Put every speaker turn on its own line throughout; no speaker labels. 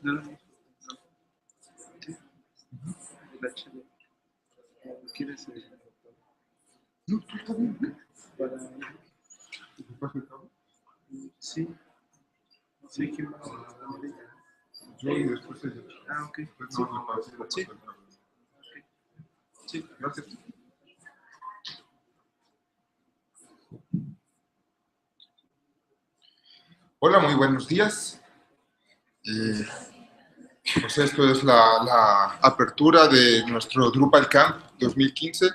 No, no. Sí. El HD. ¿Quieres?
No, tú está bien.
Para...
¿Te pasa el cable?
Sí. Sí, ¿quién va?
Yo y después ella.
Ah, ok.
Después
Sí.
no le paso el
Sí.
cable.
Sí.
Gracias. Hola, muy buenos días. Pues esto es la apertura de nuestro Drupal Camp 2015,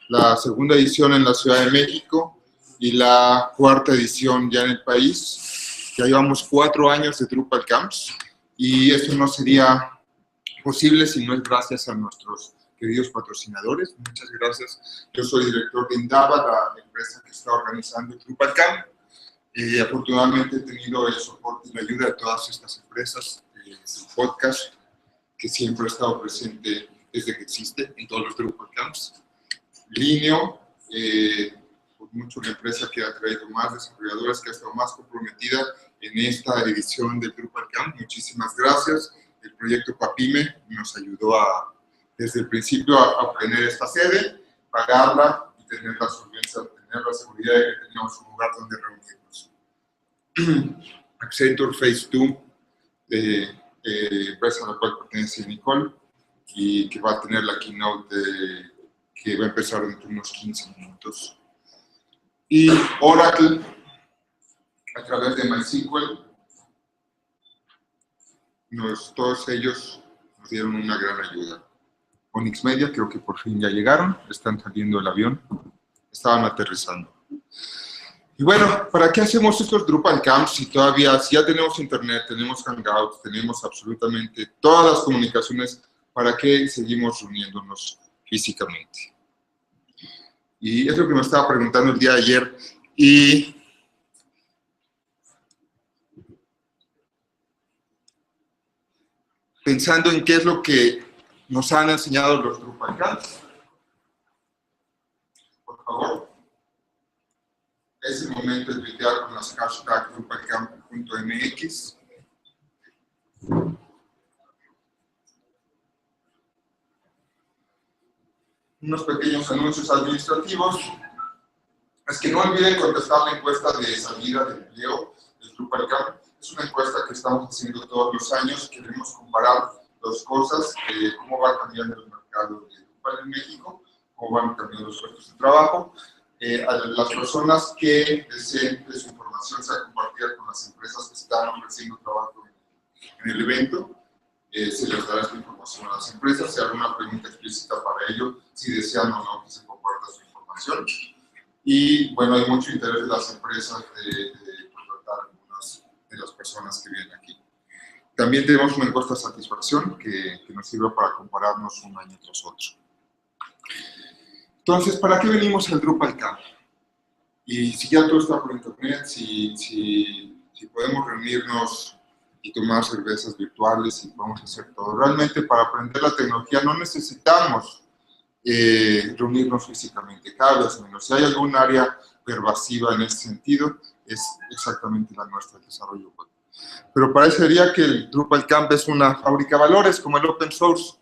la segunda edición en la Ciudad de México y la cuarta edición ya en el país. Ya llevamos 4 años de Drupal Camps y esto no sería posible si no es gracias a nuestros queridos patrocinadores. Muchas gracias. Yo soy director de Indava, la empresa que está organizando el Drupal Camp. Afortunadamente he tenido el soporte y la ayuda de todas estas empresas, el podcast, que siempre ha estado presente desde que existe en todos los Drupal Camps. Linio, por mucho la empresa que ha traído más desarrolladores, que ha estado más comprometida en esta edición del Drupal Camp. Muchísimas gracias. El proyecto Papime nos ayudó desde el principio a obtener esta sede, pagarla y tener la solvencia, tener la seguridad de que teníamos un lugar donde reunirnos. Accenture Phase 2, empresa a la cual pertenece Nicole, y que va a tener la keynote que va a empezar dentro de unos 15 minutos. Y Oracle, a través de MySQL, todos ellos nos dieron una gran ayuda. Onyx Media, creo que por fin ya llegaron, están saliendo del avión, estaban aterrizando. Y bueno, ¿para qué hacemos estos Drupal Camps si ya tenemos internet, tenemos Hangouts, tenemos absolutamente todas las comunicaciones? ¿Para qué seguimos reuniéndonos físicamente? Y es lo que me estaba preguntando el día de ayer. Y pensando en qué es lo que nos han enseñado los Drupal Camps. Por favor. Es el momento de tuitear con las hashtags drupalcamp.mx. Unos pequeños anuncios administrativos. Es que no olviden contestar la encuesta de salida de empleo del Drupal Camp. Es una encuesta que estamos haciendo todos los años. Queremos comparar dos cosas, cómo va cambiando el mercado de Drupal en México, cómo van cambiando los puestos de trabajo. A las personas que deseen que su información sea compartida con las empresas que están ofreciendo trabajo en el evento, se les dará esta información a las empresas. Se hará una pregunta explícita para ello, si desean o no que se comparta su información. Y bueno, hay mucho interés de las empresas de contratar a algunas de las personas que vienen aquí. También tenemos una encuesta de satisfacción que nos sirve para compararnos un año tras otro. Entonces, ¿para qué venimos al Drupal Camp? Y si ya todo está por internet, si podemos reunirnos y tomar cervezas virtuales y podemos hacer todo. Realmente para aprender la tecnología no necesitamos reunirnos físicamente, cada vez menos. Si hay algún área pervasiva en ese sentido, es exactamente la nuestra, el desarrollo web. Pero parecería que el Drupal Camp es una fábrica de valores, como el open source.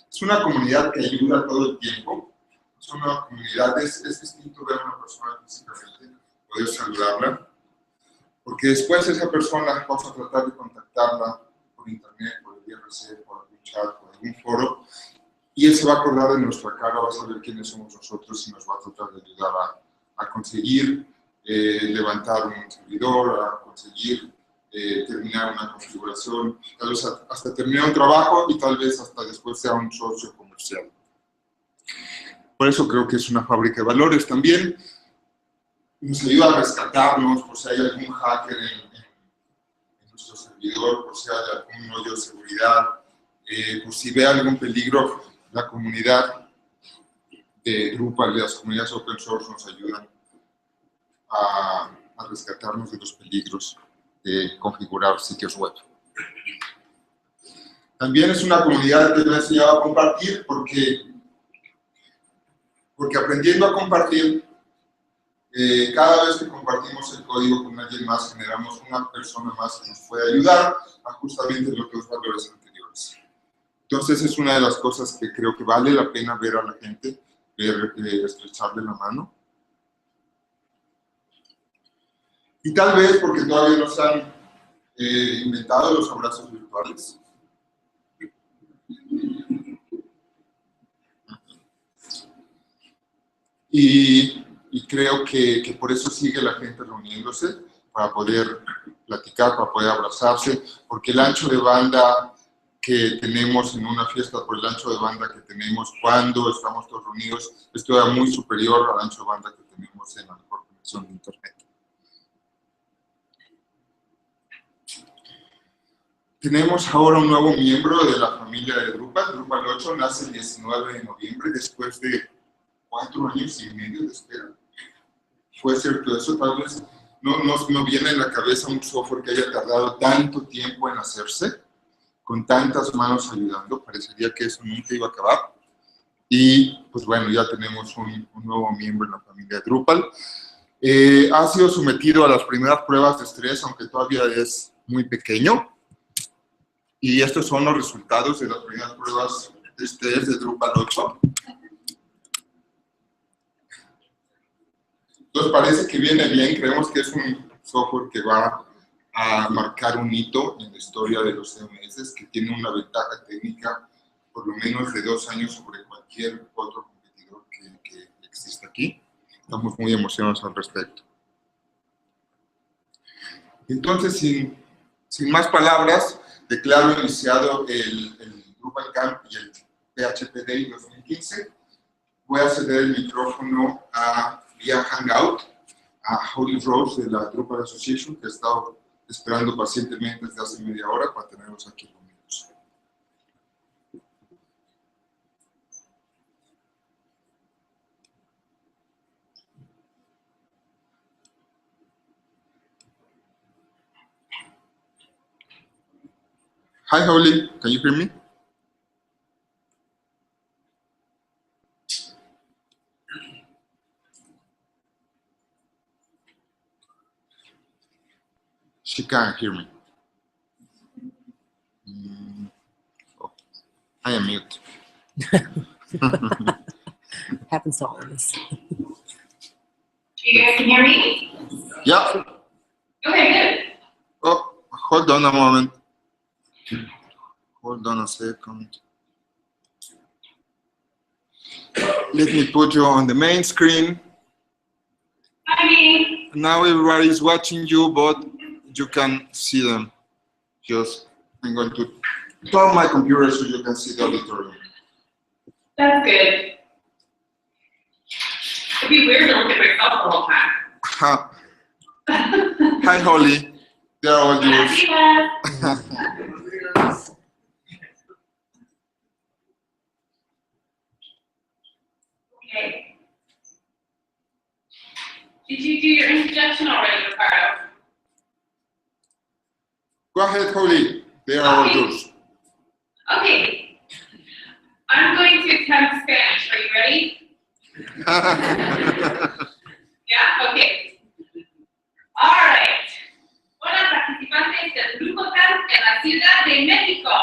Es una comunidad que ayuda todo el tiempo. Es una comunidad, es distinto ver a una persona físicamente, poder saludarla, porque después esa persona vamos a tratar de contactarla por internet, por el IRC, por algún chat, por algún foro, y él se va a acordar de nuestra cara, va a saber quiénes somos nosotros y nos va a tratar de ayudar a conseguir levantar un servidor, a conseguir terminar una configuración, tal vez hasta terminar un trabajo y tal vez hasta después sea un socio comercial. Por eso creo que es una fábrica de valores también. Nos ayuda a rescatarnos por si hay algún hacker en nuestro servidor, por si hay algún hoyo de seguridad, por si ve algún peligro. La comunidad de Drupal y las comunidades open source nos ayudan a rescatarnos de los peligros de configurar sitios web. También es una comunidad que me ha enseñado a compartir porque aprendiendo a compartir Cada vez que compartimos el código con alguien más, generamos una persona más que nos puede ayudar a justamente los valores anteriores. Entonces, es una de las cosas que creo que vale la pena ver a la gente, estrecharle la mano. Y tal vez porque todavía no se han inventado los abrazos virtuales. Y creo que por eso sigue la gente reuniéndose, para poder platicar, para poder abrazarse, porque el ancho de banda que tenemos en una fiesta, por el ancho de banda que tenemos cuando estamos todos reunidos, es todavía muy superior al ancho de banda que tenemos en la mejor conexión de internet. Tenemos ahora un nuevo miembro de la familia de Drupal. Drupal 8 nace el 19 de noviembre, después de 4 años y medio de espera. Fue cierto eso, tal vez no viene en la cabeza un software que haya tardado tanto tiempo en hacerse, con tantas manos ayudando. Parecería que eso nunca iba a acabar. Y pues bueno, ya tenemos un nuevo miembro en la familia de Drupal. Ha sido sometido a las primeras pruebas de estrés, aunque todavía es muy pequeño. Y estos son los resultados de las primeras pruebas de estrés de Drupal 8. Entonces parece que viene bien, creemos que es un software que va a marcar un hito en la historia de los CMS, que tiene una ventaja técnica por lo menos de 2 años sobre cualquier otro competidor que existe aquí. Estamos muy emocionados al respecto. Entonces, sin más palabras, declaro iniciado el Drupal Camp y el PHP Day 2015. Voy a ceder el micrófono vía Hangout a Holly Rose de la Drupal Association, que ha estado esperando pacientemente desde hace media hora para tenerlos aquí conmigo. Hi, Holly. Can you hear me? She can't hear me. Oh, I am mute.
Happens to all of us.
You guys can hear me?
Yeah.
Okay, good.
Oh, hold on a moment. Hold on a second. Let me put you on the main screen.
Hi, Minnie.
Now everybody is watching you, but you can see them. I'm going to turn my computer so you can see the auditorium.
That's good. It'd be weird to look at myself the whole time.
Hi, Holly. They're all yours.
Okay. Did you do your introduction already, Ricardo?
Go ahead, Holly. They are all yours.
Okay. I'm going to attempt Spanish. Are you ready? Yeah? Okay. All right. Hola, participantes del Grupo Camp en la Ciudad de México.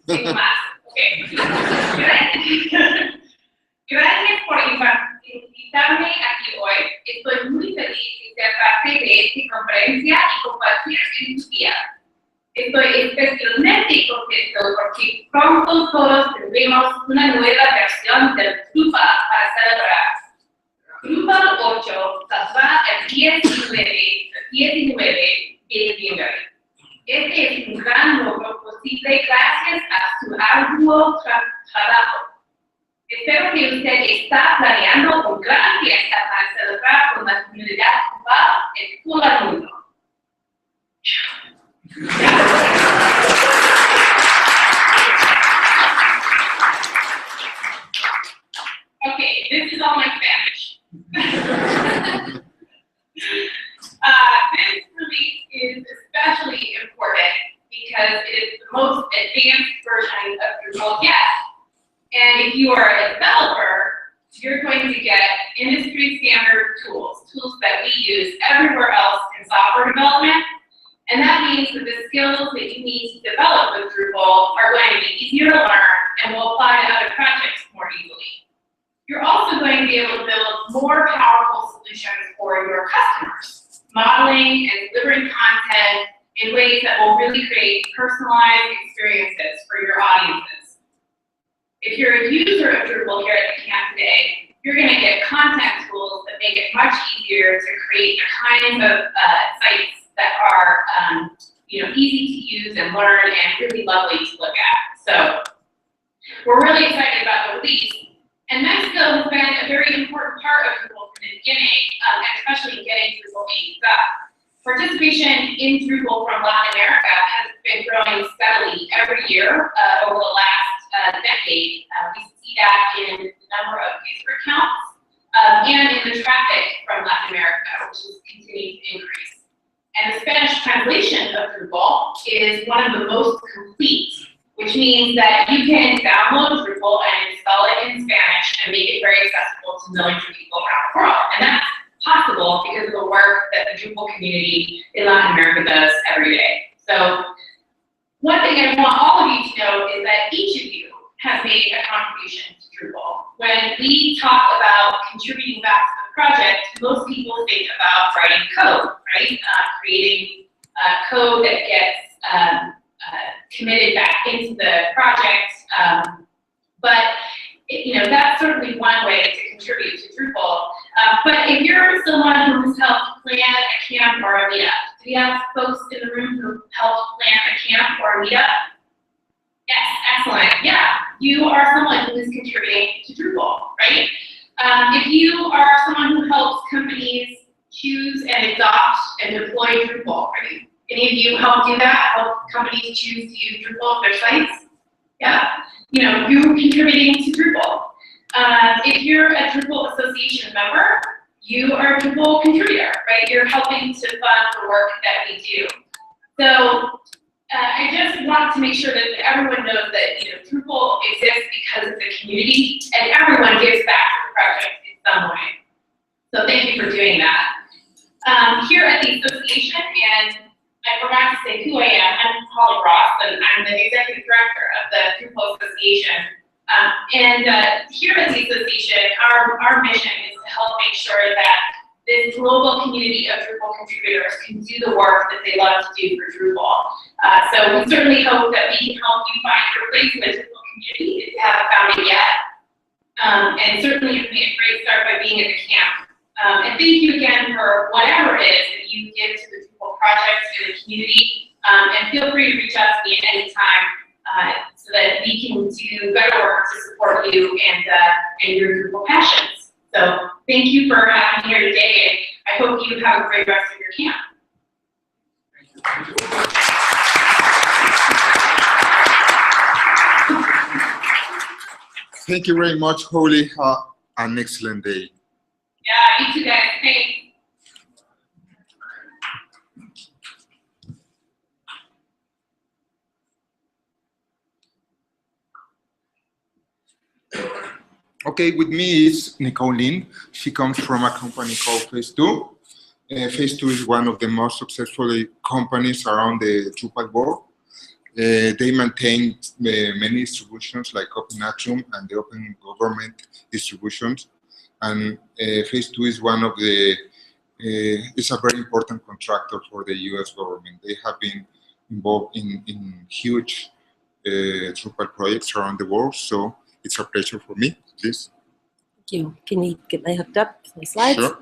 Tengo más. Okay. Gracias por invitarme aquí hoy. Estoy muy feliz de ser parte de esta conferencia y compartir en tu día. Estoy especialmente contento porque pronto todos tendremos una nueva versión del Drupal para celebrar. Drupal 8 saldrá el 19 de noviembre. Este es un gran logro posible gracias a su arduo trabajo. Espero que usted está planeando una gran fiesta para celebrar con la comunidad global en todo el mundo. Okay, this is all my Spanish. This release is especially important because it is the most advanced version of Drupal yet. And if you are a developer, you're going to get industry standard tools that we use everywhere else in software development. And that means that the skills that you need to develop with Drupal are going to be easier to learn and will apply to other projects more easily. You're also going to be able to build more powerful solutions for your customers, modeling and delivering content in ways that will really create personalized experiences for your audiences. If you're a user of Drupal here at the camp today, you're going to get content tools that make it much easier to create the kinds of sites that are easy to use and learn and really lovely to look at. So we're really excited about the release. And Mexico has been a very important part of Drupal from the beginning, and especially getting Drupal 8 up. Participation in Drupal from Latin America has been growing steadily every year over the last decade. We see that in the number of user accounts and in the traffic from Latin America, which is continuing to increase. And the Spanish translation of Drupal is one of the most complete, which means that you can download Drupal and install it in Spanish and make it very accessible to millions of people around the world. And that's possible because of the work that the Drupal community in Latin America does every day. So one thing I want all of you to know is that each of you has made a contribution to Drupal. When we talk about contributing back to the project, most people think about writing code, right? Creating code that gets committed back into the project. But that's certainly one way to contribute to Drupal. But if you're someone who's helped plan a camp or a meetup, do we have folks in the room who helped plan a camp or a meetup? Yes, excellent. Yeah, you are someone who is contributing to Drupal, right? If you are someone who helps companies choose and adopt and deploy Drupal, right? Any of you help do that? Help companies choose to use Drupal for their sites? Yeah, you're contributing to Drupal. If you're a Drupal association member, you are a Drupal contributor, right? You're helping to fund the work that we do. So I just want to make sure that everyone knows that Drupal exists because of the community, and everyone gives back to the project in some way. So thank you for doing that. Here at the association, and I forgot to say who I am. I'm Holly Ross, and I'm the executive director of the Drupal Association. Here at the association, our mission is to help make sure that this global community of Drupal contributors can do the work that they love to do for Drupal. So we certainly hope that we can help you find your place in the Drupal community if you haven't found it yet. And certainly you've made a great start by being at the camp. And thank you again for whatever it is that you give to the Drupal project and the community. And feel free to reach out to me at any time so that we can do better work to support you and your Drupal passions. So thank you for having me here today, and I hope you have a great rest of your camp.
Thank you very much, Holly. An excellent day.
Yeah, you too, guys. Thanks.
Okay, with me is Nicole Lin. She comes from a company called Phase 2. Phase 2 is one of the most successful companies around the Drupal world. They maintain many distributions like Open Atrium and the Open Government distributions. And Phase 2 is one of the, it's a very important contractor for the US government. They have been involved in huge Drupal projects around the world. So it's a pleasure for me, please.
Thank you. Can you get my hooked up, my slides?
Sure.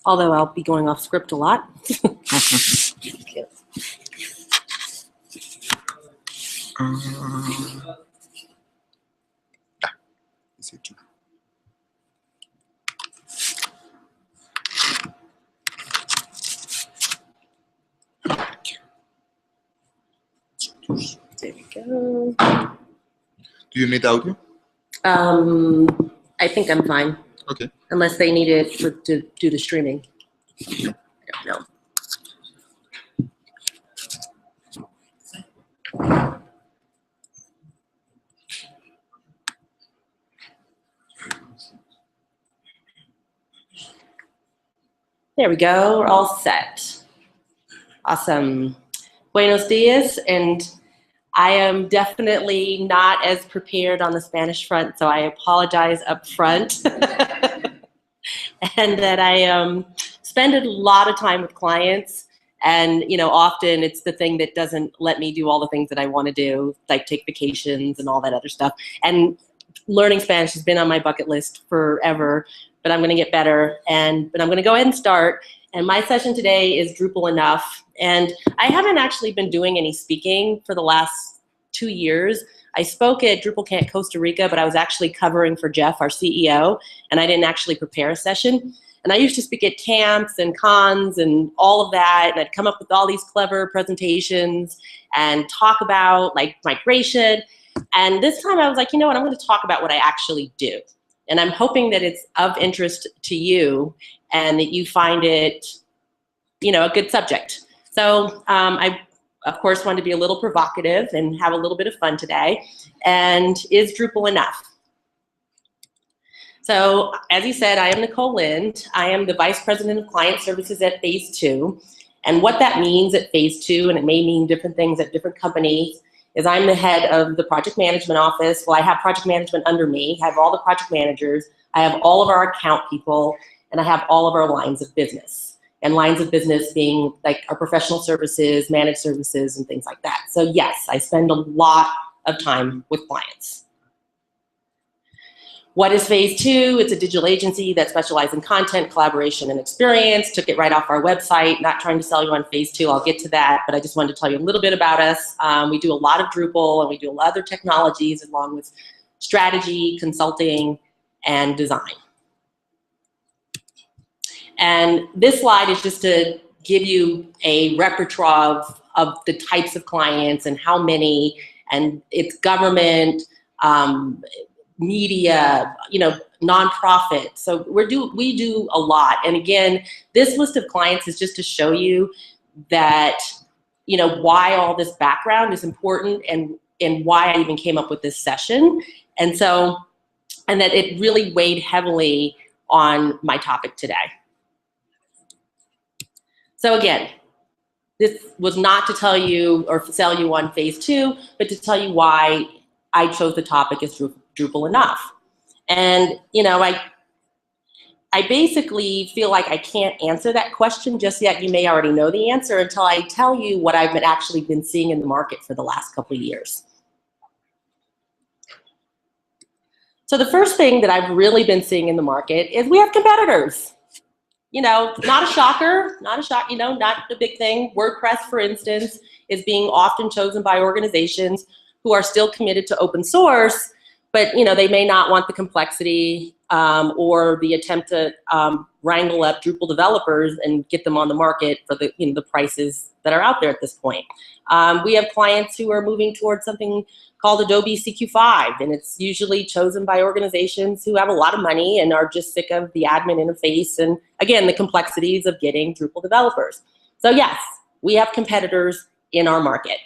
Although I'll be going off script a lot.
Is it true?
There we go.
Do you need audio?
I think I'm fine.
Okay.
Unless they need it to do the streaming. I don't know. There we go, we're all set. Awesome. Buenos dias, and I am definitely not as prepared on the Spanish front, so I apologize up front. And that I spend a lot of time with clients, and often it's the thing that doesn't let me do all the things that I want to do, like take vacations and all that other stuff. And learning Spanish has been on my bucket list forever, but I'm going to get better. But I'm going to go ahead and start. And my session today is Drupal Enough. And I haven't actually been doing any speaking for the last 2 years. I spoke at DrupalCamp Costa Rica, but I was actually covering for Jeff, our CEO, and I didn't actually prepare a session. And I used to speak at camps and cons and all of that, and I'd come up with all these clever presentations and talk about like migration. And this time I was like, you know what, I'm going to talk about what I actually do. And I'm hoping that it's of interest to you and that you find it, a good subject. So I, of course, want to be a little provocative and have a little bit of fun today. And is Drupal enough? So as you said, I am Nicole Lind. I am the Vice President of Client Services at Phase 2. And what that means at Phase 2, and it may mean different things at different companies, is I'm the head of the project management office. Well, I have project management under me. I have all the project managers. I have all of our account people, and I have all of our lines of business. And lines of business being like our professional services, managed services, and things like that. So yes, I spend a lot of time with clients. What is Phase 2? It's a digital agency that specializes in content, collaboration, and experience. Took it right off our website. Not trying to sell you on Phase 2. I'll get to that, but I just wanted to tell you a little bit about us. We do a lot of Drupal, and we do a lot of other technologies along with strategy, consulting, and design. And this slide is just to give you a repertoire of the types of clients and how many, and it's government, media, nonprofit. So we do a lot. And again, this list of clients is just to show you that, why all this background is important and why I even came up with this session. And that it really weighed heavily on my topic today. So again, this was not to tell you or sell you on Phase 2, but to tell you why I chose the topic as Drupal enough. And, I basically feel like I can't answer that question just yet. You may already know the answer until I tell you what I've actually been seeing in the market for the last couple of years. So the first thing that I've really been seeing in the market is we have competitors. Not a shocker, not a big thing. WordPress, for instance, is being often chosen by organizations who are still committed to open source, but they may not want the complexity or the attempt to wrangle up Drupal developers and get them on the market for the the prices that are out there at this point. We have clients who are moving towards something called Adobe CQ5, and it's usually chosen by organizations who have a lot of money and are just sick of the admin interface and, again, the complexities of getting Drupal developers. So yes, we have competitors in our market.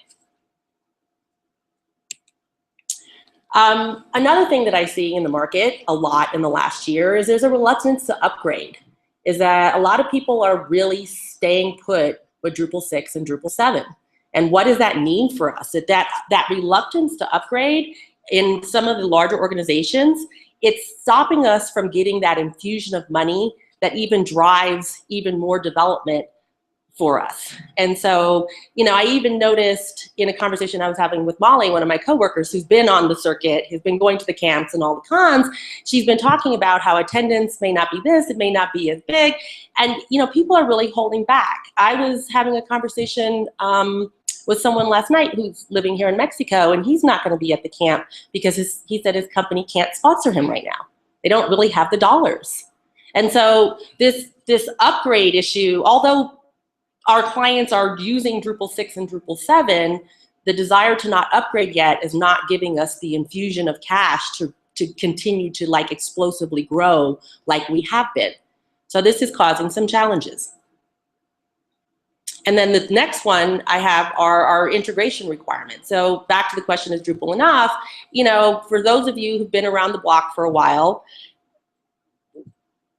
Another thing that I see in the market a lot in the last year is there's a reluctance to upgrade, is that a lot of people are really staying put with Drupal 6 and Drupal 7. And what does that mean for us? That reluctance to upgrade in some of the larger organizations, it's stopping us from getting that infusion of money that even drives even more development for us. And so, I even noticed in a conversation I was having with Molly, one of my coworkers who's been on the circuit, who's been going to the camps and all the cons, she's been talking about how attendance may not be this, it may not be as big. And, people are really holding back. I was having a conversation with someone last night who's living here in Mexico, and he's not going to be at the camp because he said his company can't sponsor him right now. They don't really have the dollars. And so this upgrade issue, although our clients are using Drupal 6 and Drupal 7, the desire to not upgrade yet is not giving us the infusion of cash to continue to explosively grow like we have been. So this is causing some challenges. And then the next one I have are our integration requirements. So back to the question, is Drupal enough? For those of you who've been around the block for a while,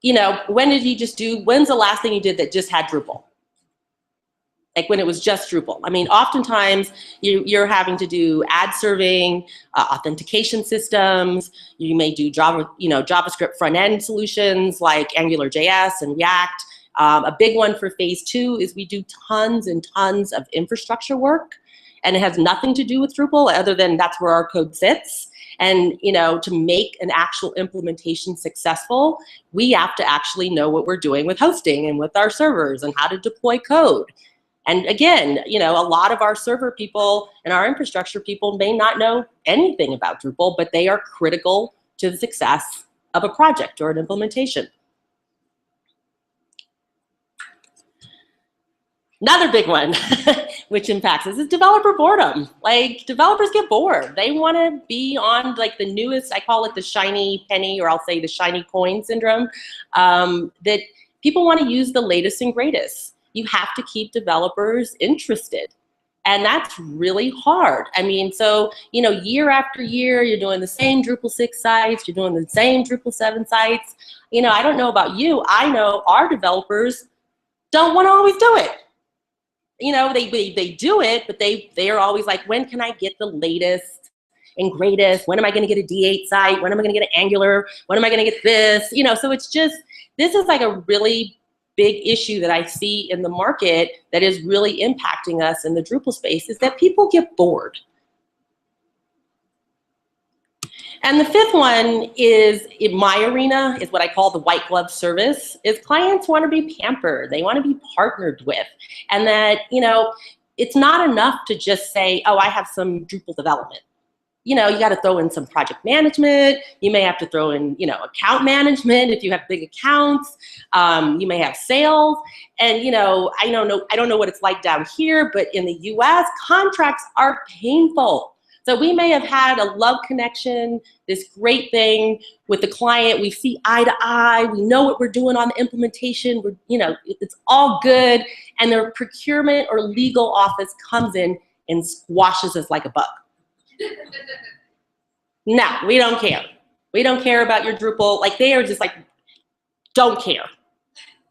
you know, when's the last thing you did that just had Drupal? Like when it was just Drupal. I mean, oftentimes you're having to do ad serving, authentication systems. You may do JavaScript front end solutions like AngularJS and React. A big one for phase 2 is we do tons and tons of infrastructure work, and it has nothing to do with Drupal other than that's where our code sits. And you know, to make an actual implementation successful, we have to actually know what we're doing with hosting and with our servers and how to deploy code. And again, you know, a lot of our server people and our infrastructure people may not know anything about Drupal, but they are critical to the success of a project or an implementation. Another big one, which impacts us, is developer boredom. Like, developers get bored. They want to be on like the newest, I call it the shiny penny, or I'll say the shiny coin syndrome, that people want to use the latest and greatest. You have to keep developers interested. And that's really hard. I mean, so, you know, year after year, you're doing the same Drupal 6 sites, you're doing the same Drupal 7 sites. You know, I don't know about you. I know our developers don't want to always do it. You know, they do it, but they are always like, when can I get the latest and greatest? When am I going to get a D8 site? When am I going to get an Angular? When am I going to get this? You know, so it's just, this is like a really big issue that I see in the market that is really impacting us in the Drupal space, is that people get bored. And the fifth one is, in my arena, is what I call the white glove service, is clients want to be pampered. They want to be partnered with. And that, you know, it's not enough to just say, oh, I have some Drupal development. You know, you got to throw in some project management. You may have to throw in, you know, account management if you have big accounts. You may have sales. And, you know, I don't know what it's like down here, but in the US, contracts are painful. So we may have had a love connection, this great thing with the client. We see eye to eye. We know what we're doing on the implementation. You know, it's all good. And their procurement or legal office comes in and squashes us like a bug. No, we don't care. We don't care about your Drupal. Like, they are just like, don't care.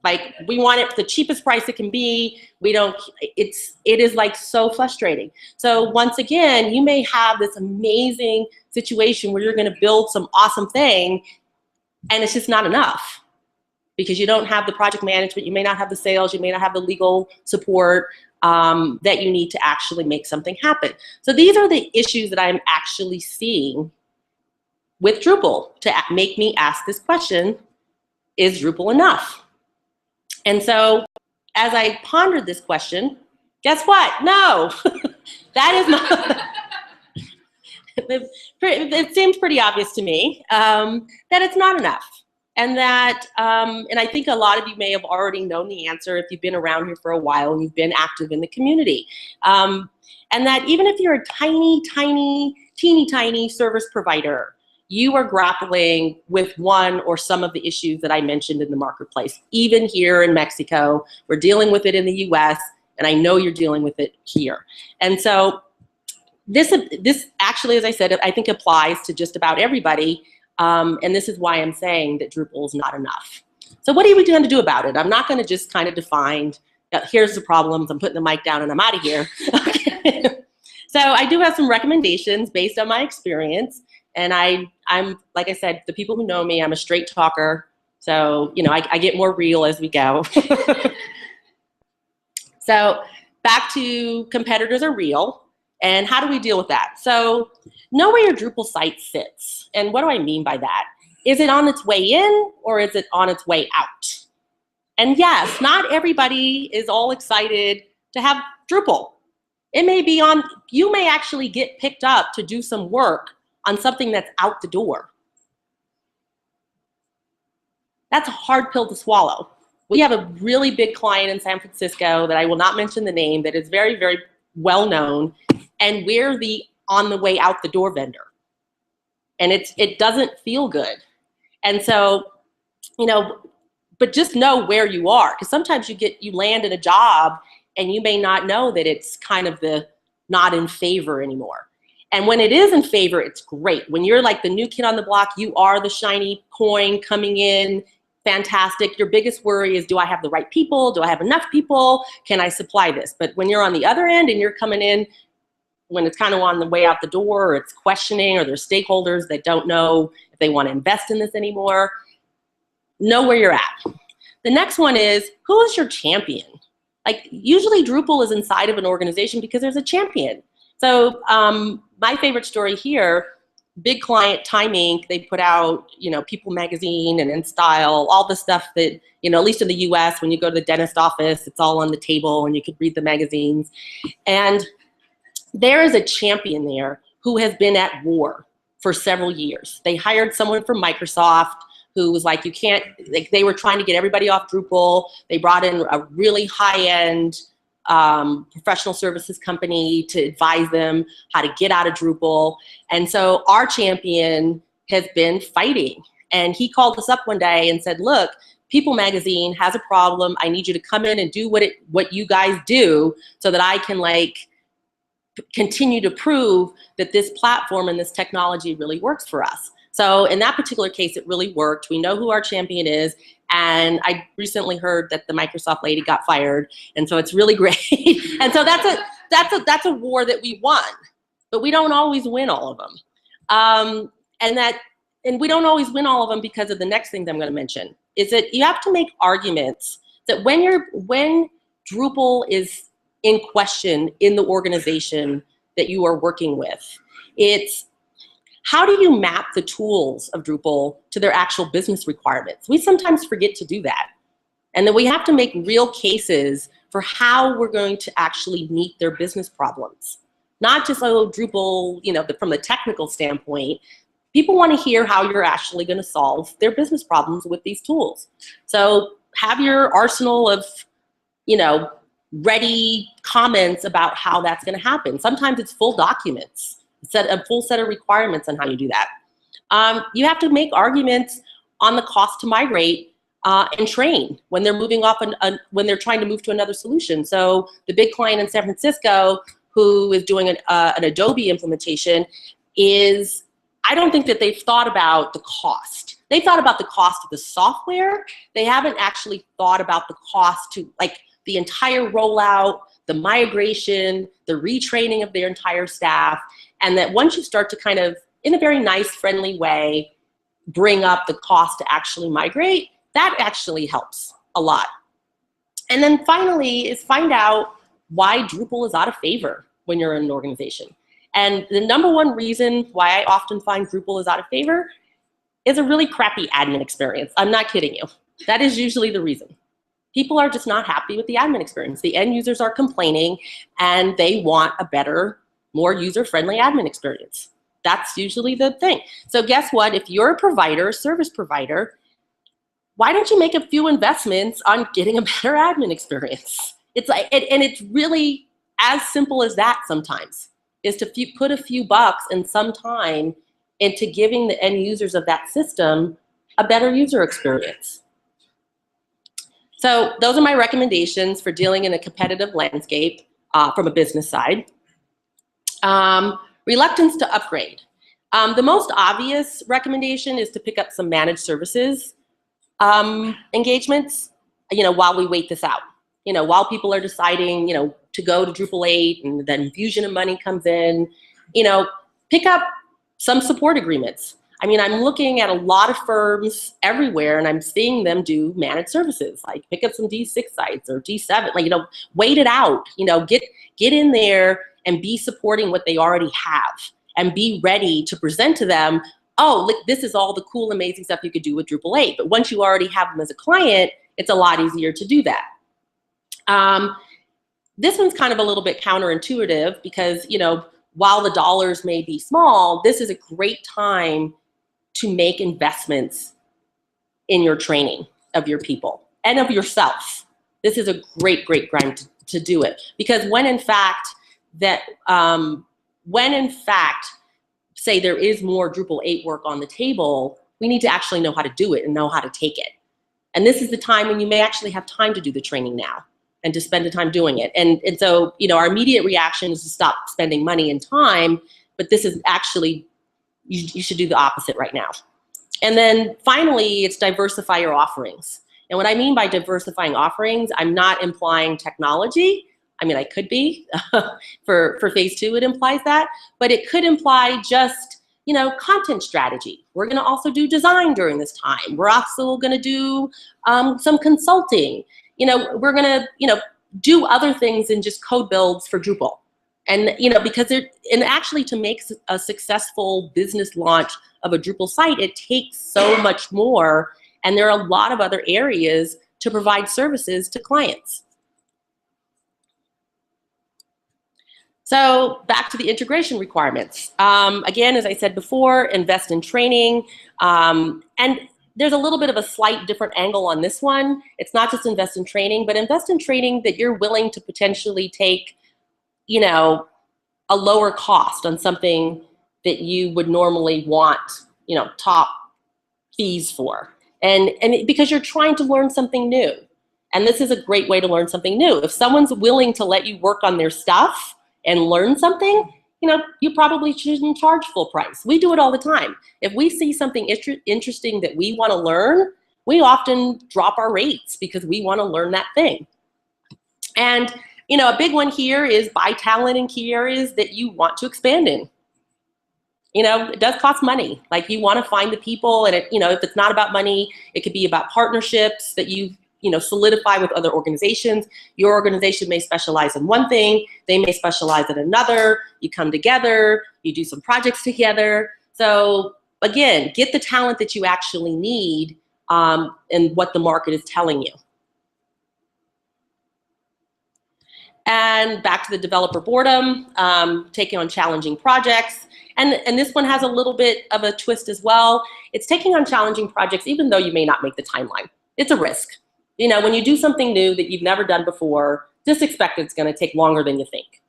Like, we want it the cheapest price it can be. We don't, it is like so frustrating. So once again, you may have this amazing situation where you're going to build some awesome thing, and it's just not enough because you don't have the project management, you may not have the sales, you may not have the legal support that you need to actually make something happen. So these are the issues that I'm actually seeing with Drupal to make me ask this question, is Drupal enough? And so as I pondered this question, guess what? No, that is not. It seems pretty obvious to me that it's not enough. And that, and I think a lot of you may have already known the answer if you've been around here for a while and you've been active in the community. And that even if you're a teeny tiny service provider, you are grappling with one or some of the issues that I mentioned in the marketplace. Even here in Mexico, we're dealing with it in the US, and I know you're dealing with it here. And so this actually, as I said, I think applies to just about everybody. And this is why I'm saying that Drupal is not enough. So what are we going to do about it? I'm not going to just kind of define, here's the problems, I'm putting the mic down and I'm out of here. Okay. So I do have some recommendations based on my experience. And I'm, like I said, the people who know me, I'm a straight talker. So, you know, I get more real as we go. So back to competitors are real. And how do we deal with that? So know where your Drupal site sits. And what do I mean by that? Is it on its way in or is it on its way out? And yes, not everybody is all excited to have Drupal. It may be on, you may actually get picked up to do some work on something that's out the door. That's a hard pill to swallow. We have a really big client in San Francisco that I will not mention the name, that is very, very well known, and we're the on the way out the door vendor. And it doesn't feel good. And so, you know, but just know where you are, because sometimes you land in a job and you may not know that it's kind of the not in favor anymore. And when it is in favor, it's great. When you're like the new kid on the block, you are the shiny coin coming in, fantastic. Your biggest worry is, do I have the right people? Do I have enough people? Can I supply this? But when you're on the other end and you're coming in when it's kind of on the way out the door, or it's questioning, or there's stakeholders that don't know if they want to invest in this anymore, know where you're at. The next one is, who is your champion? Like, usually Drupal is inside of an organization because there's a champion. So my favorite story here, big client, Time Inc., they put out, you know, People Magazine and InStyle, all the stuff that, you know, at least in the US, when you go to the dentist office, it's all on the table and you could read the magazines. And there is a champion there who has been at war for several years. They hired someone from Microsoft who was like, you can't, like, they were trying to get everybody off Drupal. They brought in a really high-end professional services company to advise them how to get out of Drupal. And so our champion has been fighting. And he called us up one day and said, look, People Magazine has a problem. I need you to come in and do what you guys do so that I can, like, continue to prove that this platform and this technology really works for us. So in that particular case, it really worked. We know who our champion is. And I recently heard that the Microsoft lady got fired. And so it's really great. And so that's a war that we won, but we don't always win all of them. And we don't always win all of them because of the next thing that I'm going to mention, is that you have to make arguments that when Drupal is in question in the organization that you are working with, it's how do you map the tools of Drupal to their actual business requirements? We sometimes forget to do that. And then we have to make real cases for how we're going to actually meet their business problems. Not just, oh, Drupal, you know, from the technical standpoint. People want to hear how you're actually going to solve their business problems with these tools. So have your arsenal of, you know, ready comments about how that's going to happen. Sometimes it's full documents, a full set of requirements on how you do that. You have to make arguments on the cost to migrate and train when they're moving off when they're trying to move to another solution. So the big client in San Francisco who is doing an Adobe implementation I don't think that they've thought about the cost. They thought about the cost of the software. They haven't actually thought about the cost to, like, the entire rollout, the migration, the retraining of their entire staff. And that once you start to kind of, in a very nice, friendly way, bring up the cost to actually migrate, that actually helps a lot. And then finally is find out why Drupal is out of favor when you're in an organization. And the number one reason why I often find Drupal is out of favor is a really crappy admin experience. I'm not kidding you. That is usually the reason. People are just not happy with the admin experience. The end users are complaining and they want a better, more user-friendly admin experience. That's usually the thing. So guess what? If you're a provider, a service provider, why don't you make a few investments on getting a better admin experience? It's like, and it's really as simple as that sometimes, is to put a few bucks and some time into giving the end users of that system a better user experience. So those are my recommendations for dealing in a competitive landscape from a business side. Reluctance to upgrade. The most obvious recommendation is to pick up some managed services engagements, while we wait this out. While people are deciding, to go to Drupal 8 and then infusion of money comes in, pick up some support agreements. I mean, I'm looking at a lot of firms everywhere and I'm seeing them do managed services, like pick up some D6 sites or D7, wait it out, get in there and be supporting what they already have and be ready to present to them, oh, look, this is all the cool, amazing stuff you could do with Drupal 8. But once you already have them as a client, it's a lot easier to do that. This one's kind of a little bit counterintuitive because, while the dollars may be small, this is a great time to make investments in your training of your people and of yourself. This is a great, great grind to do it. Because when in fact, say there is more Drupal 8 work on the table, we need to actually know how to do it and know how to take it. And this is the time when you may actually have time to do the training now and to spend the time doing it. And so, our immediate reaction is to stop spending money and time, but this is actually, you should do the opposite right now. And then finally, it's diversify your offerings. And what I mean by diversifying offerings, I'm not implying technology. I mean, I could be. For phase 2, it implies that. But it could imply just, you know, content strategy. We're going to also do design during this time. We're also going to do some consulting. You know, we're going to, you know, do other things than just code builds for Drupal. And, you know, because and actually to make a successful business launch of a Drupal site, it takes so much more. And there are a lot of other areas to provide services to clients. So back to the integration requirements. Again, as I said before, invest in training. And there's a little bit of a slight different angle on this one. It's not just invest in training, but invest in training that you're willing to potentially take, you know, a lower cost on something that you would normally want, you know, top fees for. And because you're trying to learn something new. And this is a great way to learn something new. If someone's willing to let you work on their stuff and learn something, you know, you probably shouldn't charge full price. We do it all the time. If we see something interesting that we want to learn, we often drop our rates because we want to learn that thing. And, you know, a big one here is buy talent in key areas that you want to expand in. You know, it does cost money. Like, you want to find the people, and it, you know, if it's not about money, it could be about partnerships that you know, solidify with other organizations. Your organization may specialize in one thing, they may specialize in another. You come together, you do some projects together. So again, get the talent that you actually need and what the market is telling you. And back to the developer boredom, taking on challenging projects. And this one has a little bit of a twist as well. It's taking on challenging projects even though you may not make the timeline. It's a risk. You know, when you do something new that you've never done before, just expect it's going to take longer than you think.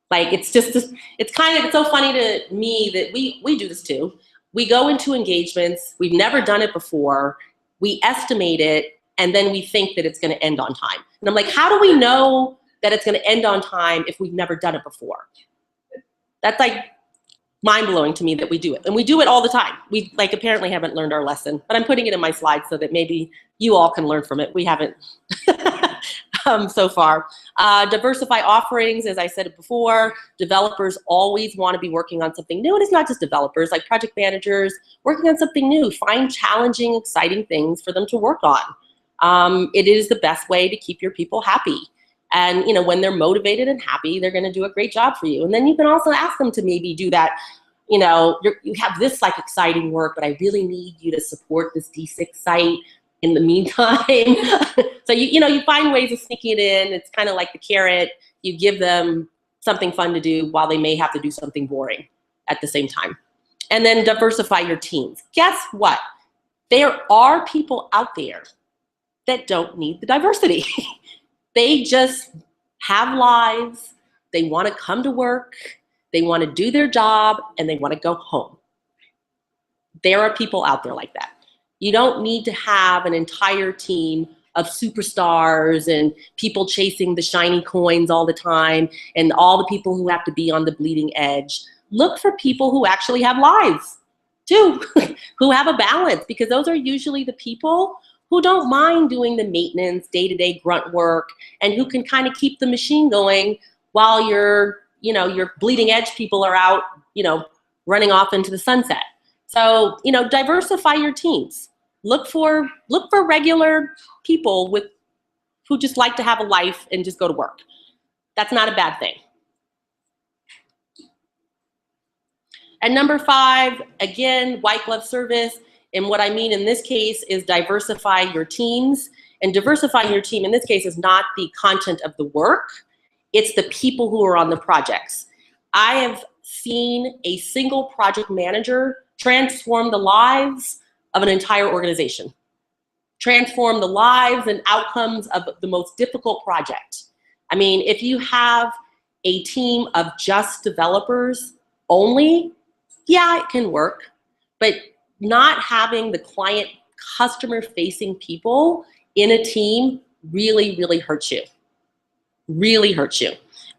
Like, it's just, it's so funny to me that we do this too. We go into engagements, we've never done it before, we estimate it, and then we think that it's going to end on time. And I'm like, how do we know that it's going to end on time if we've never done it before? That's like mind-blowing to me that we do it. And we do it all the time. We like apparently haven't learned our lesson, but I'm putting it in my slides so that maybe you all can learn from it. We haven't so far. Diversify offerings, as I said before, developers always want to be working on something new. And it's not just developers, like project managers working on something new. Find challenging, exciting things for them to work on. It is the best way to keep your people happy. And, you know, when they're motivated and happy, they're going to do a great job for you. And then you can also ask them to maybe do that. You know, you have this like exciting work, but I really need you to support this D6 site in the meantime. So, you know, you find ways of sneaking it in. It's kind of like the carrot. You give them something fun to do while they may have to do something boring at the same time. And then diversify your teams. Guess what? There are people out there that don't need the diversity. They just have lives, they want to come to work, they want to do their job, and they want to go home. There are people out there like that. You don't need to have an entire team of superstars and people chasing the shiny coins all the time and all the people who have to be on the bleeding edge. Look for people who actually have lives too, who have a balance, because those are usually the people who don't mind doing the maintenance, day-to-day grunt work, and who can kind of keep the machine going while your bleeding edge people are out, you know, running off into the sunset. So, you know, diversify your teams. Look for regular people who just like to have a life and just go to work. That's not a bad thing. And number 5, again, white glove service. And what I mean in this case is diversify your teams. And diversifying your team in this case is not the content of the work, it's the people who are on the projects. I have seen a single project manager transform the lives of an entire organization, transform the lives and outcomes of the most difficult project. I mean, if you have a team of just developers only, yeah, it can work, but not having the client customer facing people in a team really, really hurts you. Really hurts you.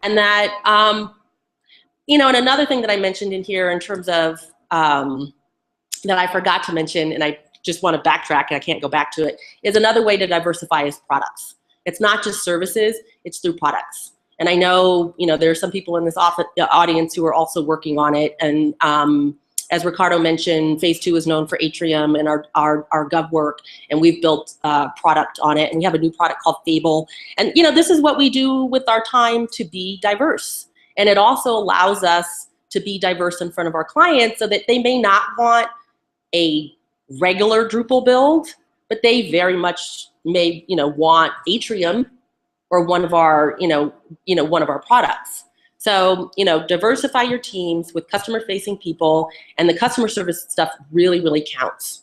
And that, you know, and another thing that I mentioned in here in terms of that I forgot to mention, and I just want to backtrack and I can't go back to it, is another way to diversify is products. It's not just services, it's through products. And I know, there are some people in this audience who are also working on it. And as Ricardo mentioned, phase 2 is known for Atrium and our gov work, and we've built a product on it. And we have a new product called Fable. And this is what we do with our time to be diverse. And it also allows us to be diverse in front of our clients so that they may not want a regular Drupal build, but they very much may, want Atrium or one of our, one of our products. So, diversify your teams with customer-facing people, and the customer service stuff really, really counts.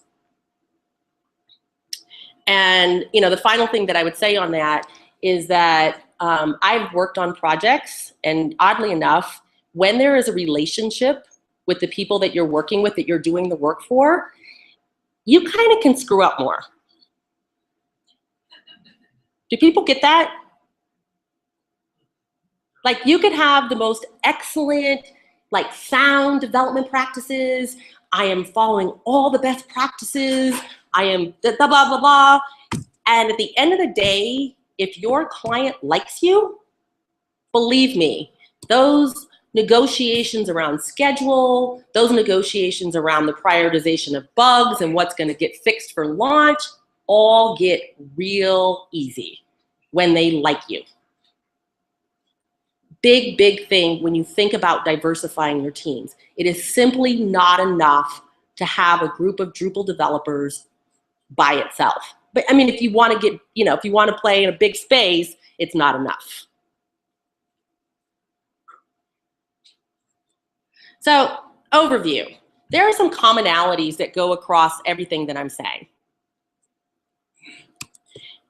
And, the final thing that I would say on that is that I've worked on projects, and oddly enough, when there is a relationship with the people that you're working with, that you're doing the work for, you kind of can screw up more. Do people get that? Like, you could have the most excellent, sound development practices. I am following all the best practices. I am blah, blah, blah, blah. And at the end of the day, if your client likes you, believe me, those negotiations around schedule, those negotiations around the prioritization of bugs and what's going to get fixed for launch, all get real easy when they like you. Big, big thing when you think about diversifying your teams. It is simply not enough to have a group of Drupal developers by itself. But I mean, if you want to get, if you want to play in a big space, it's not enough. So, overview. There are some commonalities that go across everything that I'm saying.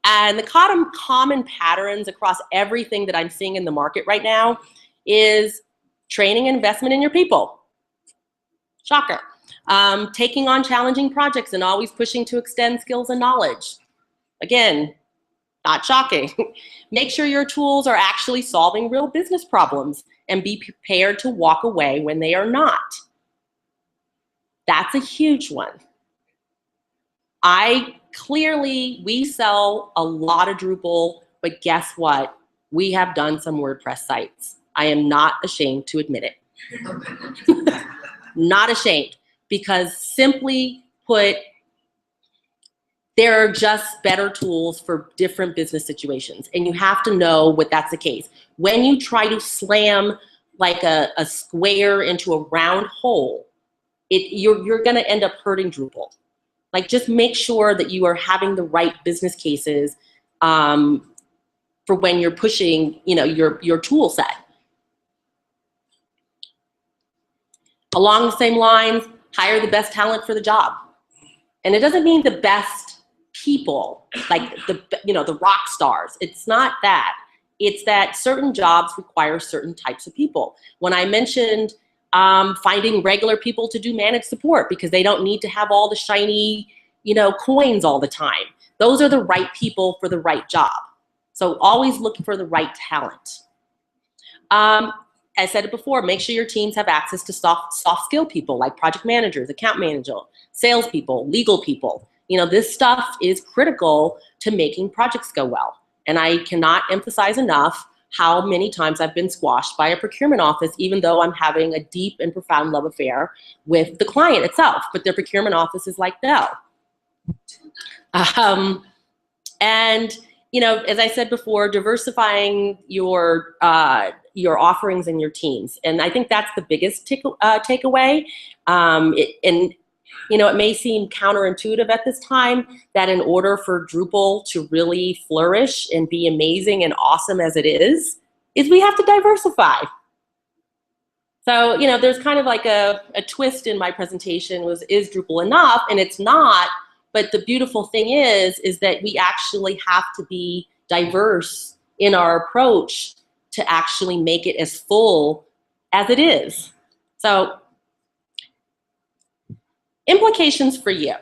And the common patterns across everything that I'm seeing in the market right now is training and investment in your people. Shocker. Taking on challenging projects and always pushing to extend skills and knowledge. Again, not shocking. Make sure your tools are actually solving real business problems and be prepared to walk away when they are not. That's a huge one. We sell a lot of Drupal, but guess what? We have done some WordPress sites. I am not ashamed to admit it. Not ashamed, because simply put, there are just better tools for different business situations, and you have to know what that's the case. When you try to slam like a square into a round hole, you're going to end up hurting Drupal. Like, just make sure that you are having the right business cases for when you're pushing, your tool set. Along the same lines, hire the best talent for the job. And it doesn't mean the best people, like the rock stars. It's not that. It's that certain jobs require certain types of people. When I mentioned finding regular people to do managed support because they don't need to have all the shiny, coins all the time. Those are the right people for the right job. So always look for the right talent. I said it before, make sure your teams have access to soft skill people like project managers, account managers, salespeople, legal people. This stuff is critical to making projects go well. And I cannot emphasize enough how many times I've been squashed by a procurement office, even though I'm having a deep and profound love affair with the client itself. But their procurement office is like, no. And, as I said before, diversifying your offerings and your teams. And I think that's the biggest takeaway. It may seem counterintuitive at this time that in order for Drupal to really flourish and be amazing and awesome as it is we have to diversify. So, there's kind of like a twist in my presentation is Drupal enough? And it's not. But the beautiful thing is that we actually have to be diverse in our approach to actually make it as full as it is. So, implications for you.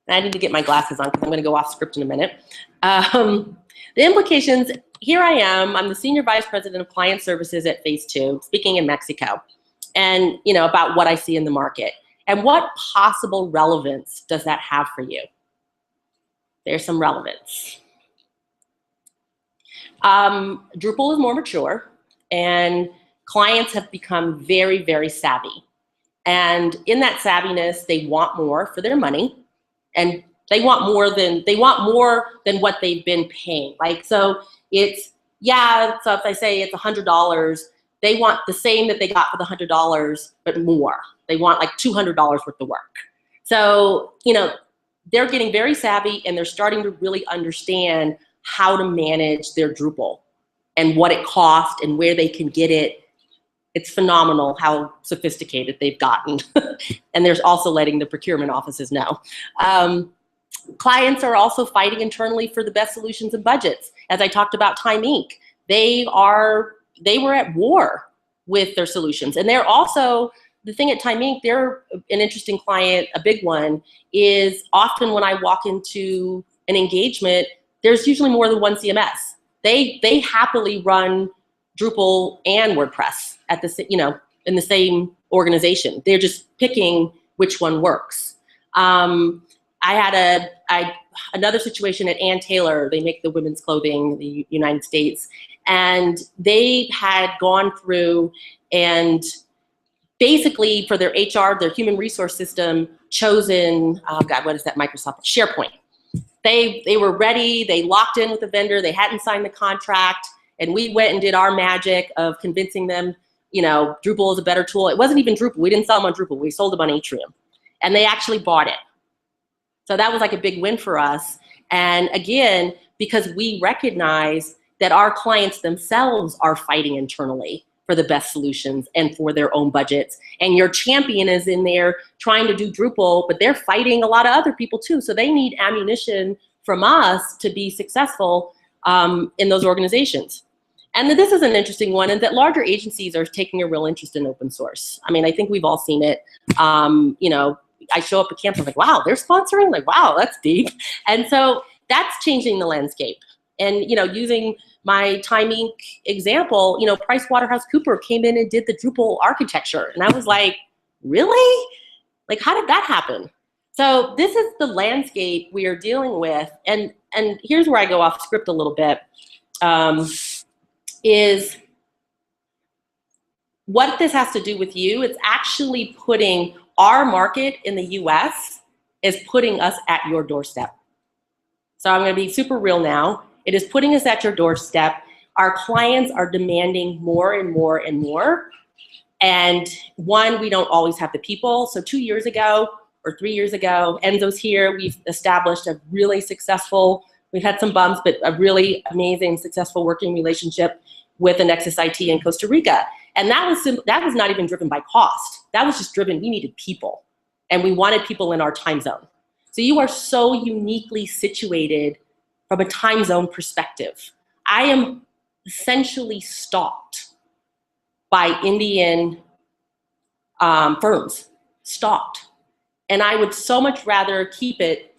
And I need to get my glasses on because I'm going to go off script in a minute. The implications, here I am. I'm the Senior Vice President of Client Services at Phase 2, speaking in Mexico, and about what I see in the market. And what possible relevance does that have for you? There's some relevance. Drupal is more mature, and clients have become very, very savvy. And in that savviness, they want more for their money, and they want more than what they've been paying. Like, so it's, yeah, so if I say it's $100, they want the same that they got for the $100, but more. They want like $200 worth of work. So, you know, they're getting very savvy, and they're starting to really understand how to manage their Drupal and what it costs and where they can get it. It's phenomenal how sophisticated they've gotten. And there's also letting the procurement offices know. Clients are also fighting internally for the best solutions and budgets. As I talked about Time Inc., they were at war with their solutions. And they're also, the thing at Time Inc., they're an interesting client. A big one is often when I walk into an engagement, there's usually more than one CMS. They happily run Drupal and WordPress at the, you know, in the same organization. They're just picking which one works. I had another situation at Ann Taylor. They make the women's clothing in the United States, and they had gone through and basically for their HR, their human resource system, chosen, oh God, what is that, Microsoft? SharePoint. They were ready, they locked in with the vendor, they hadn't signed the contract, and we went and did our magic of convincing them, you know, Drupal is a better tool. It wasn't even Drupal, we didn't sell them on Drupal, we sold them on Atrium. And they actually bought it. So that was like a big win for us. And again, because we recognize that our clients themselves are fighting internally for the best solutions and for their own budgets. And your champion is in there trying to do Drupal, but they're fighting a lot of other people too. So they need ammunition from us to be successful in those organizations. And this is an interesting one, and that larger agencies are taking a real interest in open source. I mean, I think we've all seen it. You know, I show up at camp, I'm like, wow, they're sponsoring? Like, wow, that's deep. And so that's changing the landscape. And, you know, using my Time Inc. example, you know, PricewaterhouseCoopers came in and did the Drupal architecture. And I was like, really? Like, how did that happen? So this is the landscape we are dealing with. And here's where I go off script a little bit, is what this has to do with you. It's actually putting our market in the US is putting us at your doorstep. So I'm gonna be super real now. It is putting us at your doorstep. Our clients are demanding more and more and more. And one, we don't always have the people. So 2 years ago or 3 years ago, Enzo's here, we've established a really successful, we've had some bumps, but a really amazing, successful working relationship with a Nexus IT in Costa Rica. And that was not even driven by cost. That was just driven, we needed people. And we wanted people in our time zone. So you are so uniquely situated from a time zone perspective. I am essentially stalked by Indian firms, stalked. And I would so much rather keep it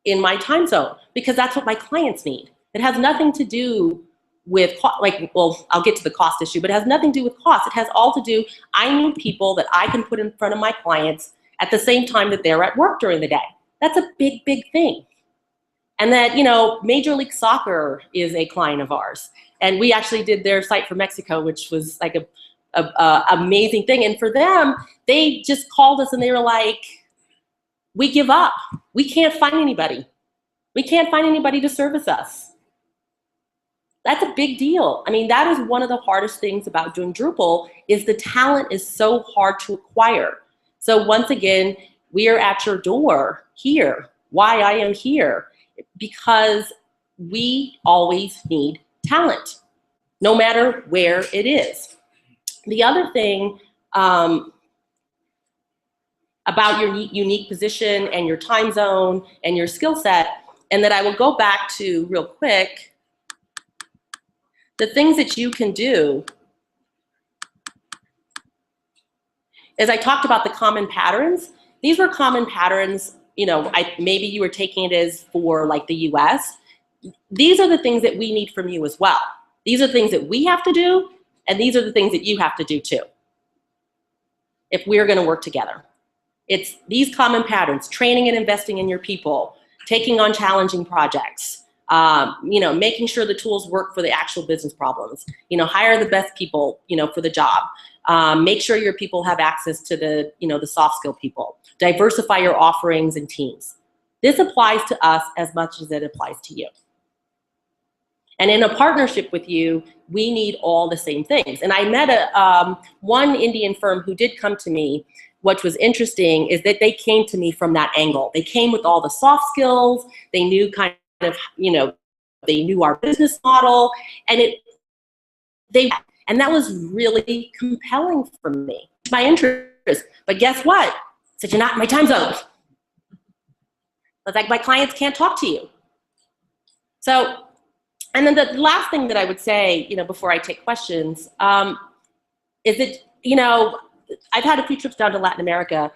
in my time zone because that's what my clients need. It has nothing to do with, like, well, I'll get to the cost issue, but it has nothing to do with cost. It has all to do, I need people that I can put in front of my clients at the same time that they're at work during the day. That's a big, big thing. And that, you know, Major League Soccer is a client of ours. And we actually did their site for Mexico, which was like a amazing thing. And for them, they just called us and they were like, we give up. We can't find anybody. We can't find anybody to service us. That's a big deal. I mean, that is one of the hardest things about doing Drupal is the talent is so hard to acquire. So once again, we are at your door here. Why I am here? Because we always need talent, no matter where it is. The other thing about your unique position and your time zone and your skill set, and that I will go back to real quick, the things that you can do is I talked about the common patterns. These were common patterns, you know, maybe you were taking it as for like the US. These are the things that we need from you as well. These are the things that we have to do, and these are the things that you have to do too, if we're gonna work together. It's these common patterns: training and investing in your people, taking on challenging projects, making sure the tools work for the actual business problems, hire the best people, for the job. Make sure your people have access to the soft skill people. Diversify your offerings and teams. This applies to us as much as it applies to you. And in a partnership with you, we need all the same things. And I met one Indian firm who did come to me. What was interesting is that they came to me from that angle. They came with all the soft skills. They knew kind of, they knew our business model, and that was really compelling for me, my interest. But guess what? I said, you're not in my time zone. It's like my clients can't talk to you. So, and then the last thing that I would say, before I take questions, is that, I've had a few trips down to Latin America,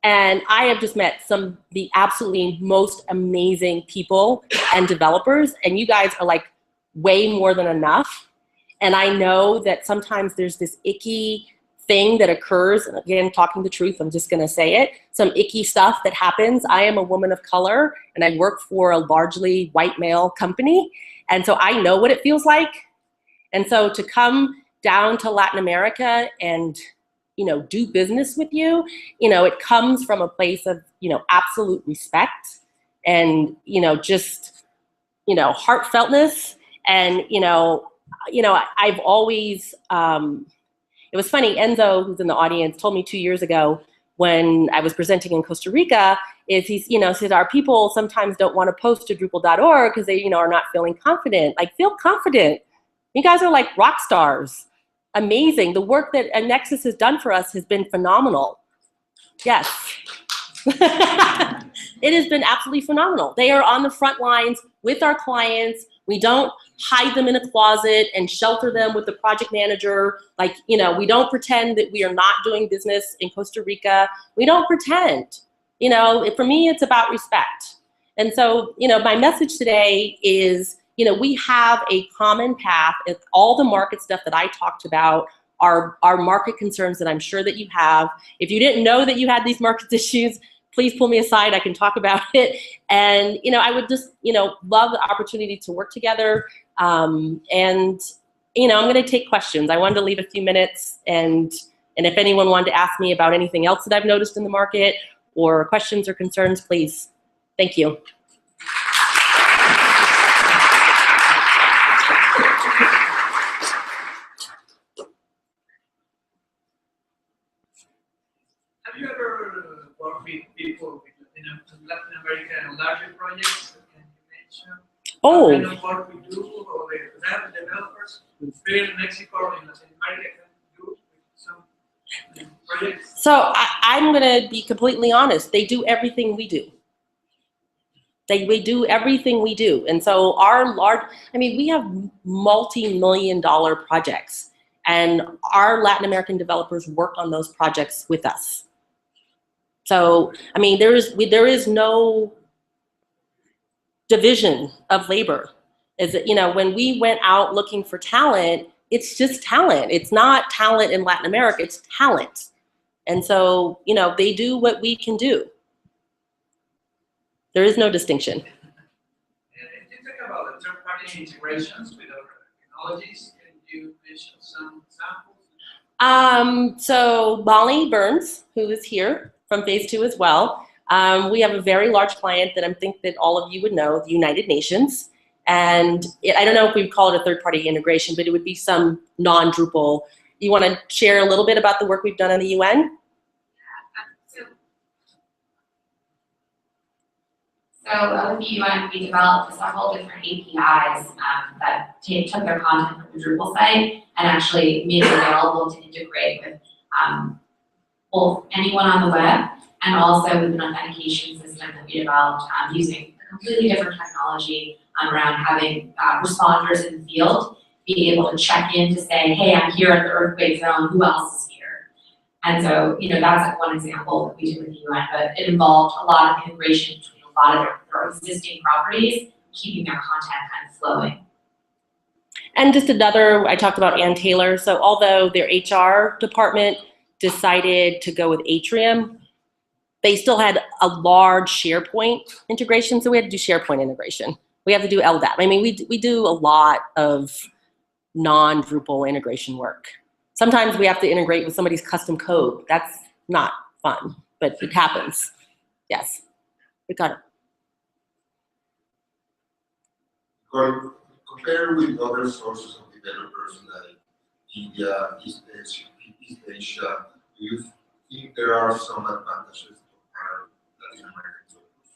and I have just met some of the absolutely most amazing people and developers, and you guys are like way more than enough. And I know that sometimes there's this icky thing that occurs, and again, talking the truth, I'm just gonna say it, some icky stuff that happens. I am a woman of color, and I work for a largely white male company, and so I know what it feels like. And so to come down to Latin America and do business with you, it comes from a place of, absolute respect and, just, heartfeltness. And, I've always, it was funny, Enzo, who's in the audience, told me 2 years ago when I was presenting in Costa Rica, is he, said our people sometimes don't want to post to Drupal.org because they, are not feeling confident. Like, feel confident. You guys are like rock stars. Amazing. The work that Nexus has done for us has been phenomenal. Yes. It has been absolutely phenomenal. They are on the front lines with our clients. We don't hide them in a closet and shelter them with the project manager. Like, we don't pretend that we are not doing business in Costa Rica. We don't pretend. For me, it's about respect. And so, my message today is, we have a common path. It's all the market stuff that I talked about are market concerns that I'm sure that you have. If you didn't know that you had these market issues, please pull me aside. I can talk about it. And, I would just, love the opportunity to work together. And, I'm going to take questions. I wanted to leave a few minutes. And if anyone wanted to ask me about anything else that I've noticed in the market or questions or concerns, please. Thank you.
Have you ever worked with people in Latin America and larger projects? Can you mention?
Oh.
What kind of work we do, or the developers here in Mexico or in Latin America can do with some projects?
So I'm going to be completely honest. They do everything we do. We do everything we do. And so we have multi-million-dollar projects, and our Latin American developers work on those projects with us. So, there is no division of labor. When we went out looking for talent, it's just talent. It's not talent in Latin America, it's talent. And so, they do what we can do. There is no distinction.
And if you talk about the third-party integrations with other technologies, can you mention some examples?
So Molly Burns, who is here from Phase 2 as well, we have a very large client that I think that all of you would know, the United Nations. And I don't know if we'd call it a third-party integration, but it would be some non-Drupal. You want to share a little bit about the work we've done in the UN?
So with the UN, we developed several different APIs that took their content from the Drupal site and actually made it available to integrate with both anyone on the web and also with an authentication system that we developed using a completely different technology around having responders in the field being able to check in to say, hey, I'm here at the earthquake zone, who else is here? And so, that's like one example that we did with the UN, but it involved a lot of integration between a lot of their existing properties, keeping their content kind of flowing.
And just another, I talked about Ann Taylor. So although their HR department decided to go with Atrium, they still had a large SharePoint integration, so we had to do SharePoint integration. We have to do LDAP. I mean, we do a lot of non-Drupal integration work. Sometimes we have to integrate with somebody's custom code. That's not fun, but it happens. Yes, we got it.
Well, compared with other sources of developers like India, East Asia, do you think there are some advantages to our Latin American sources?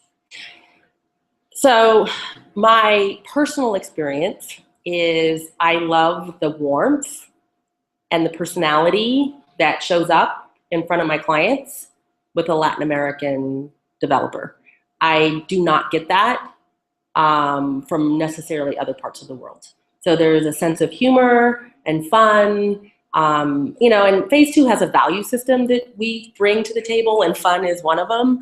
So my personal experience is I love the warmth and the personality that shows up in front of my clients with a Latin American developer. I do not get that from necessarily other parts of the world. So there's a sense of humor and fun, you know, and phase 2 has a value system that we bring to the table, and fun is one of them,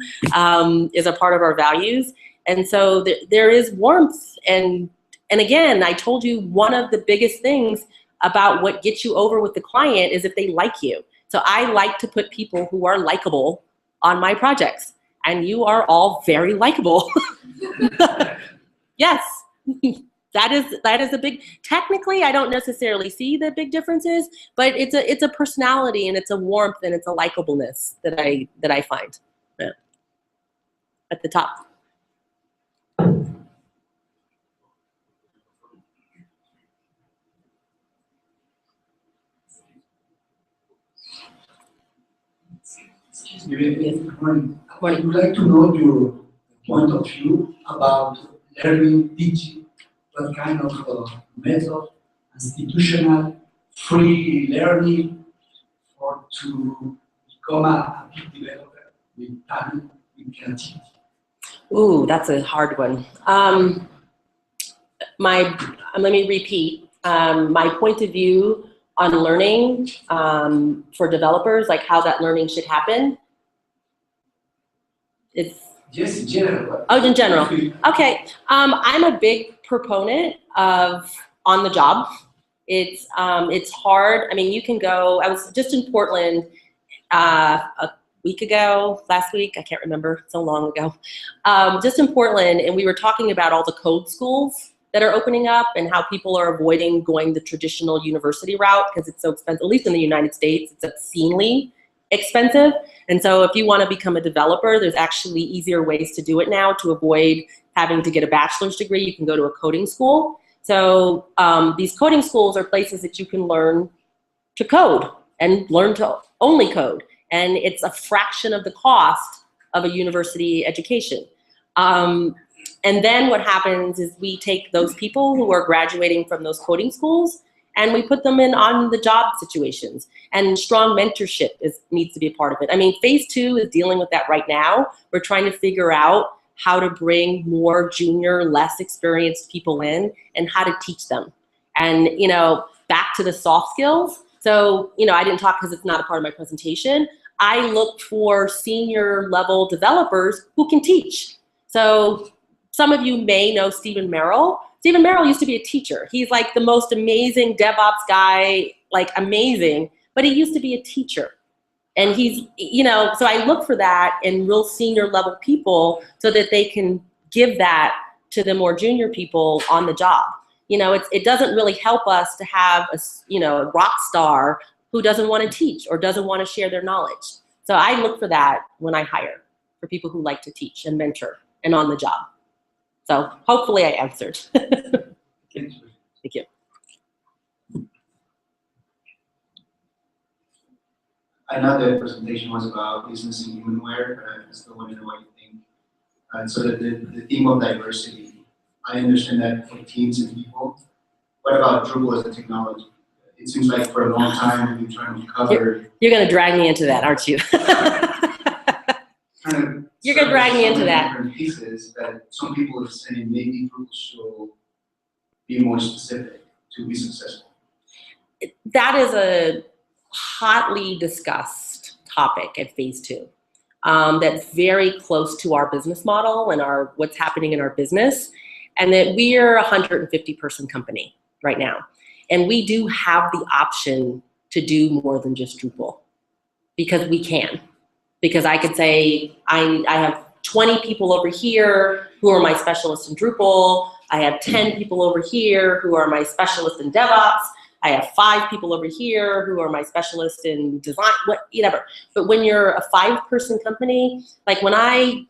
is a part of our values. And so there is warmth. And again, I told you one of the biggest things about what gets you over with the client is if they like you. So I like to put people who are likable on my projects, and you are all very likable. Yes, that is a big, technically I don't necessarily see the big differences, but it's a personality and it's a warmth and it's a likableness that I find at the top.
Excuse me, good morning. I would like to know your point of view about learning, teaching, what kind of method, institutional, free learning, or to become a big developer with talent, with creativity.
Ooh, that's a hard one. Let me repeat. My point of view on learning for developers, like how that learning should happen.
Yes, in general.
Oh, in general. Okay. I'm a big proponent of on the job. It's hard. I mean, you can go. I was just in Portland a week ago, last week. I can't remember. So long ago. Just in Portland, and we were talking about all the code schools that are opening up and how people are avoiding going the traditional university route because it's so expensive. At least in the United States, it's obscenely expensive. And so if you want to become a developer, there's actually easier ways to do it now to avoid having to get a bachelor's degree. You can go to a coding school. So these coding schools are places that you can learn to code and learn to only code. And it's a fraction of the cost of a university education. And then what happens is we take those people who are graduating from those coding schools and we put them in on-the-job situations. And strong mentorship needs to be a part of it. I mean, phase 2 is dealing with that right now. We're trying to figure out how to bring more junior, less experienced people in and how to teach them. And, you know, back to the soft skills. So, you know, I didn't talk because it's not a part of my presentation. I look for senior level developers who can teach. So some of you may know Stephen Merrill. Stephen Merrill used to be a teacher. He's like the most amazing DevOps guy, like amazing, but he used to be a teacher. And he's, you know, so I look for that in real senior level people so that they can give that to the more junior people on the job. You know, it doesn't really help us to have a, you know, a rock star who doesn't want to teach or doesn't want to share their knowledge. So I look for that when I hire, for people who like to teach and mentor and on the job. So hopefully I answered. Thank you.
I know the presentation was about business in humanware. I still want to know what you think. So that the theme of diversity, I understand that for teams and people. What about Drupal as a technology? It seems like for a long time we've been trying to cover.
You're going to drag me into that, aren't you? You're going to drag me into that.
Different pieces that some people are saying maybe Drupal should be more specific to be successful.
That is a hotly discussed topic at phase 2. That's very close to our business model and what's happening in our business, and that we're a 150-person company right now. And we do have the option to do more than just Drupal because we can. because I could say I have 20 people over here who are my specialists in Drupal. I have 10 people over here who are my specialists in DevOps. I have 5 people over here who are my specialists in design, whatever. But when you're a 5-person company, like when I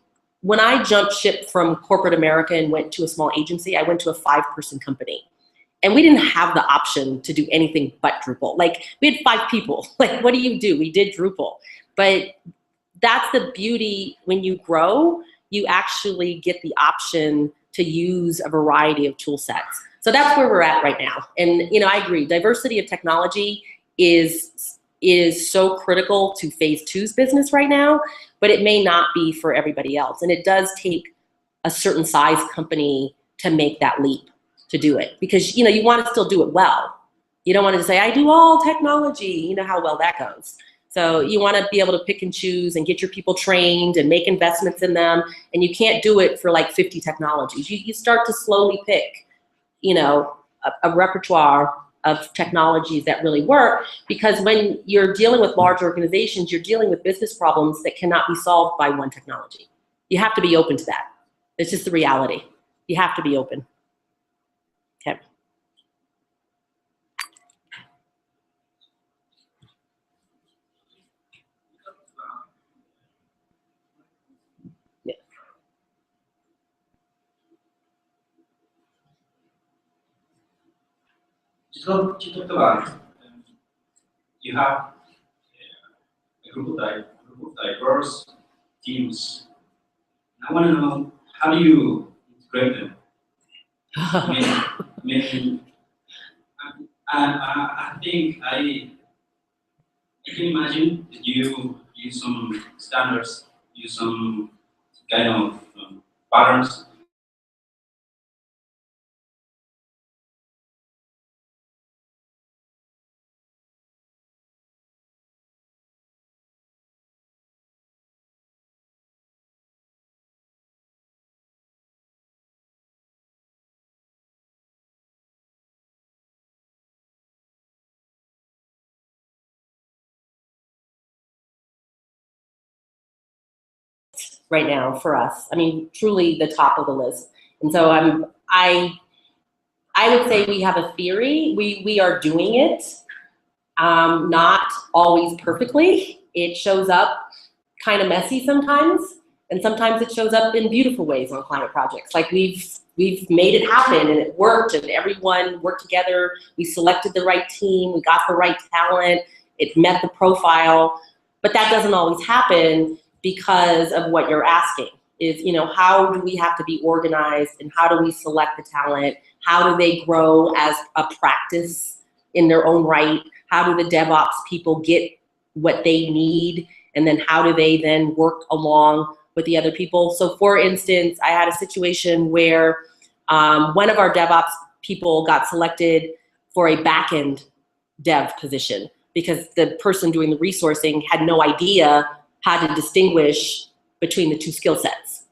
jumped ship from corporate America and went to a small agency, I went to a 5-person company. And we didn't have the option to do anything but Drupal. Like, we had 5 people. Like, what do? We did Drupal. But that's the beauty. When you grow, you actually get the option to use a variety of tool sets. So that's where we're at right now. And I agree, diversity of technology is so critical to phase 2's business right now, but it may not be for everybody else. And it does take a certain size company to make that leap, to do it, because you want to still do it well. You don't want to say, I do all technology. You know how well that goes. So you want to be able to pick and choose and get your people trained and make investments in them. And you can't do it for like 50 technologies. You start to slowly pick, a repertoire of technologies that really work, because when you're dealing with large organizations, you're dealing with business problems that cannot be solved by one technology. You have to be open to that. It's just the reality. You have to be open. Okay.
You talked about you have a group of diverse teams. I want to know, how do you integrate them? I think I can imagine that you use some standards, use some kind of patterns.
Right now for us, I mean, truly the top of the list. And so I would say we have a theory. We are doing it, not always perfectly. It shows up kind of messy sometimes, and sometimes it shows up in beautiful ways on climate projects. Like we've made it happen, and it worked, and everyone worked together. We selected the right team. We got the right talent. It met the profile, but that doesn't always happen because of what you're asking is, how do we have to be organized, and how do we select the talent? How do they grow as a practice in their own right? How do the DevOps people get what they need? And then how do they then work along with the other people? So for instance, I had a situation where one of our DevOps people got selected for a backend dev position because the person doing the resourcing had no idea how to distinguish between the two skill sets.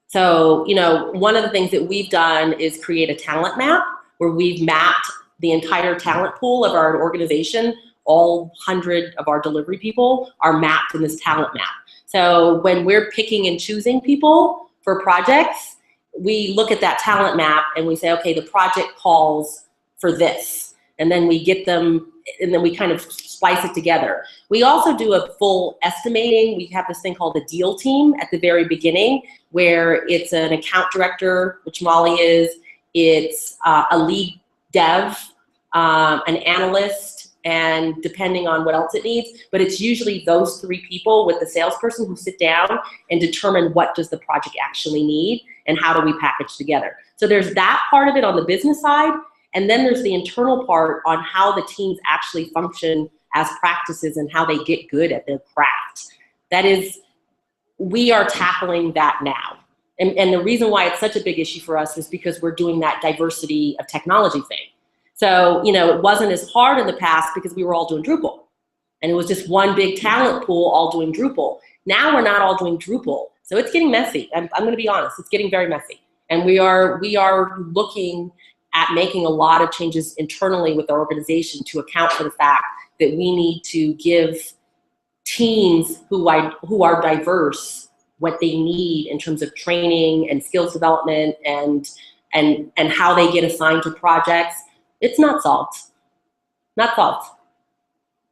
So, one of the things that we've done is create a talent map where we've mapped the entire talent pool of our organization. All 100 of our delivery people are mapped in this talent map. So when we're picking and choosing people for projects, we look at that talent map and we say, okay, the project calls for this. And then we get them, and then we kind of splice it together. We also do a full estimating. We have this thing called the deal team at the very beginning, where it's an account director, which Molly is, it's a lead dev, an analyst, and depending on what else it needs, but it's usually those 3 people with the salesperson who sit down and determine what does the project actually need and how do we package together. So there's that part of it on the business side, and then there's the internal part on how the teams actually function as practices and how they get good at their craft. That is, we are tackling that now. And the reason why it's such a big issue for us is because we're doing that diversity of technology thing. So, it wasn't as hard in the past because we were all doing Drupal. And it was just one big talent pool all doing Drupal. Now we're not all doing Drupal. So it's getting messy. I'm going to be honest, it's getting very messy. And we are looking at making a lot of changes internally with our organization to account for the fact that we need to give teams who are diverse what they need in terms of training and skills development and how they get assigned to projects, it's not solved. Not solved.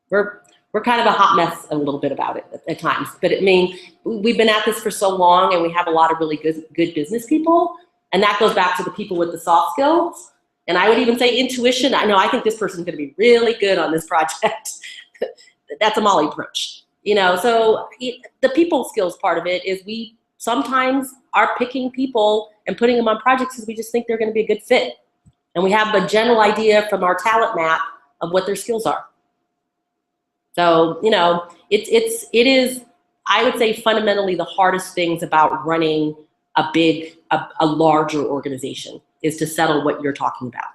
We're kind of a hot mess a little bit about it at times. But I mean, we've been at this for so long and we have a lot of really good business people. And that goes back to the people with the soft skills. And I would even say intuition. I think this person's gonna be really good on this project. That's a Molly approach. So the people skills part of it is we sometimes are picking people and putting them on projects because we just think they're gonna be a good fit. And we have a general idea from our talent map of what their skills are. So, it is, I would say, fundamentally the hardest things about running a larger organization is to settle what you're talking about.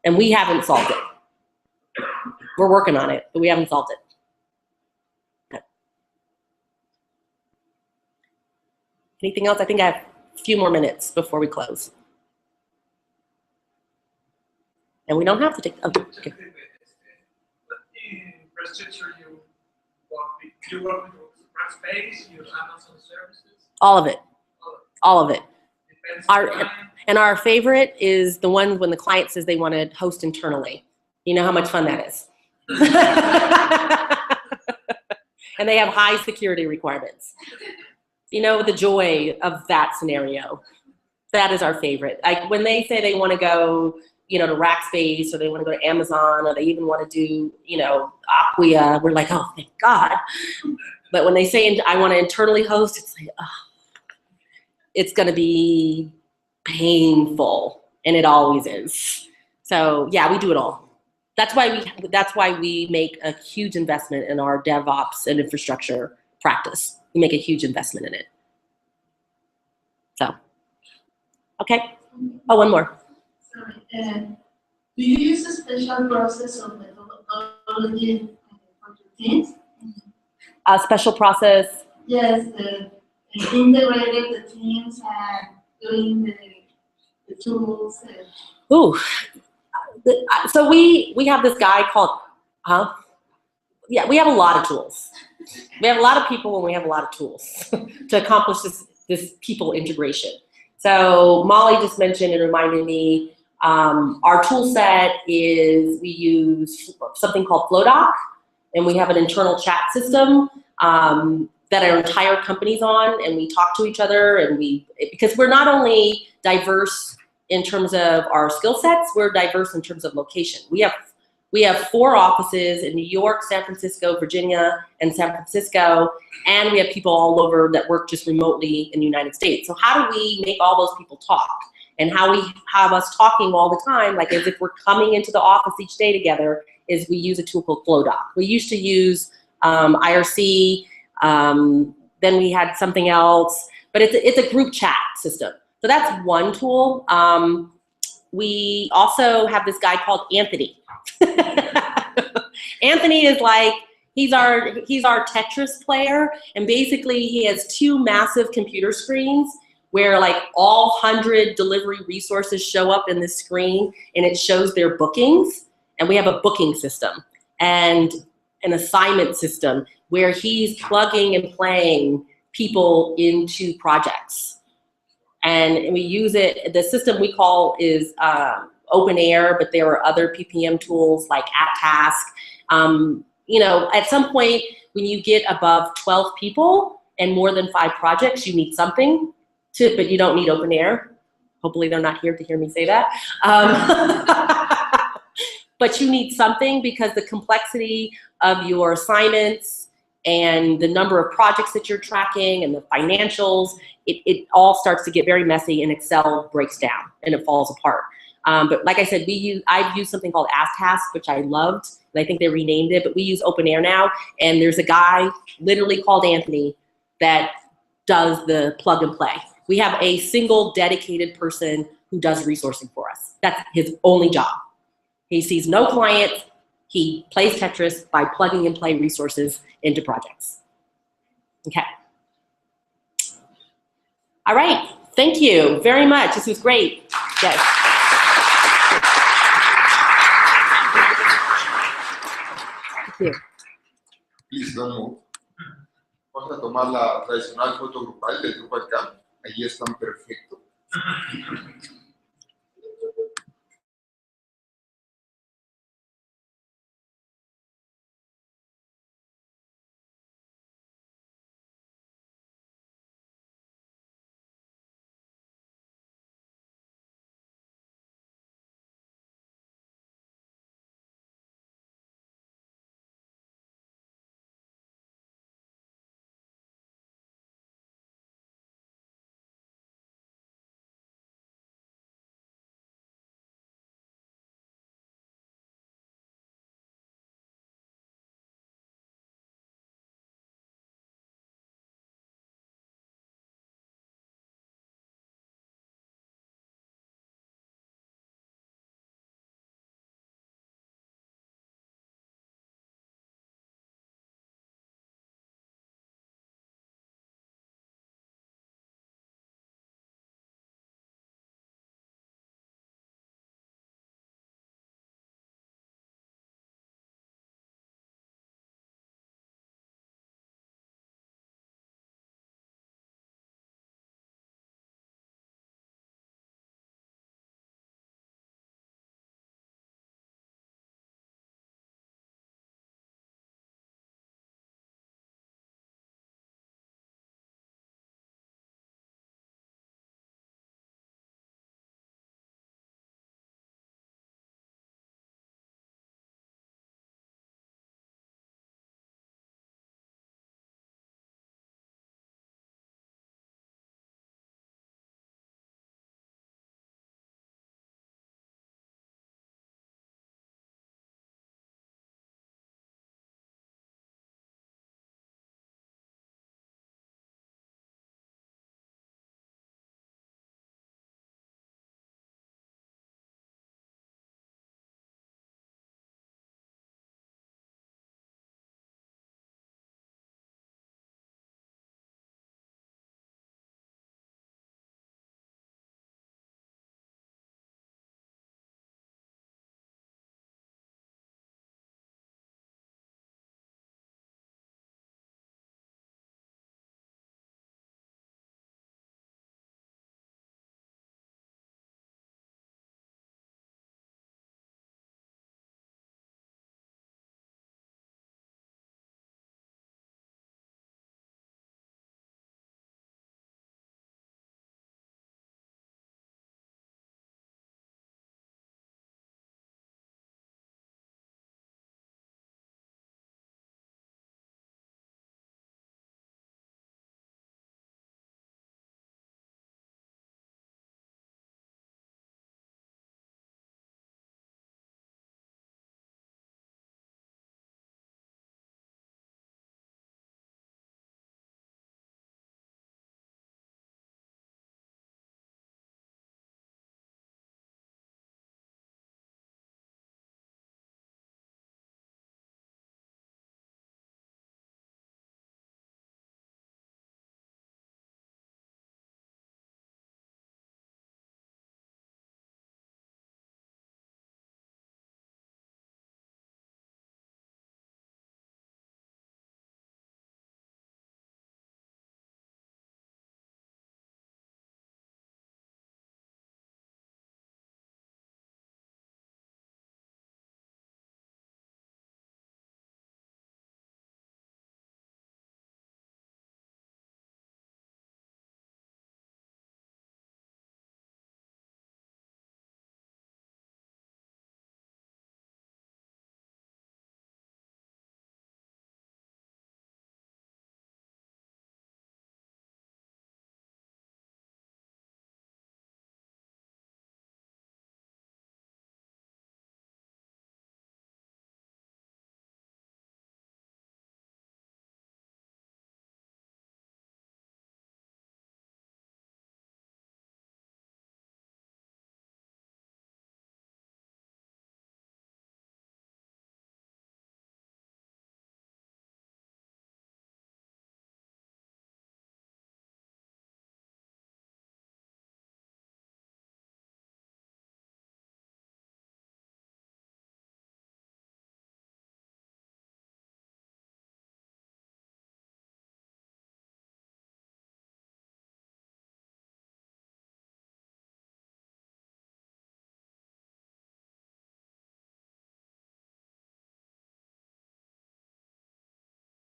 And we haven't solved it. We're working on it, but we haven't solved it. Okay. Anything else? I think I have a few more minutes before we close. And we don't have to take, okay.
Infrastructure you work with Rackspace, you Amazon services?
All of it. All of it.
Depends on the client.
And our favorite is the one when the client says they want to host internally. You know how much fun that is. And they have high security requirements. The joy of that scenario. That is our favorite. Like when they say they want to go, to Rackspace, or they want to go to Amazon, or they even want to do, Acquia, we're like, oh, thank God. But when they say, I want to internally host, it's like, oh, it's going to be painful, and it always is. So yeah, we do it all. That's why we make a huge investment in our DevOps and infrastructure practice. We make a huge investment in it. So, okay. Oh, one more.
Sorry. Do you use a special process or methodology for your teams?
A special process?
Yes, integrating the teams and doing the tools.
Ooh. So we have this guy called, yeah, we have a lot of tools. We have a lot of people and we have a lot of tools to accomplish this people integration. So Molly just mentioned and reminded me, our tool set is, we use something called FlowDoc, and we have an internal chat system that our entire company's on, and we talk to each other, and because we're not only diverse in terms of our skill sets, we're diverse in terms of location. We have 4 offices in New York, San Francisco, Virginia, and San Francisco, and we have people all over that work just remotely in the United States. So how do we make all those people talk? And how we have us talking all the time, like as if we're coming into the office each day together, is we use a tool called FlowDoc. We used to use IRC, then we had something else, but it's a group chat system. So that's one tool. We also have this guy called Anthony. Anthony is like, he's our Tetris player, and basically he has 2 massive computer screens where like all 100 delivery resources show up in this screen, and it shows their bookings. And we have a booking system and an assignment system where he's plugging and playing people into projects. And we use it, the system we call is OpenAir, but there are other PPM tools like AtTask. At some point when you get above 12 people and more than 5 projects, you need something but you don't need OpenAir. Hopefully they're not here to hear me say that. But you need something because the complexity of your assignments and the number of projects that you're tracking and the financials, it all starts to get very messy, and Excel breaks down and it falls apart. But like I said, I've used something called AtTask, which I loved, and I think they renamed it, but we use OpenAir now, and there's a guy literally called Anthony that does the plug and play. We have a single dedicated person who does resourcing for us. That's his only job. He sees no clients. He plays Tetris by plugging and play resources into projects. Okay. All right. Thank you very much. This was great. Yes. Thank you.
Please don't move. Vamos a tomar la tradicional foto grupal del Drupal Camp. Allí están perfecto.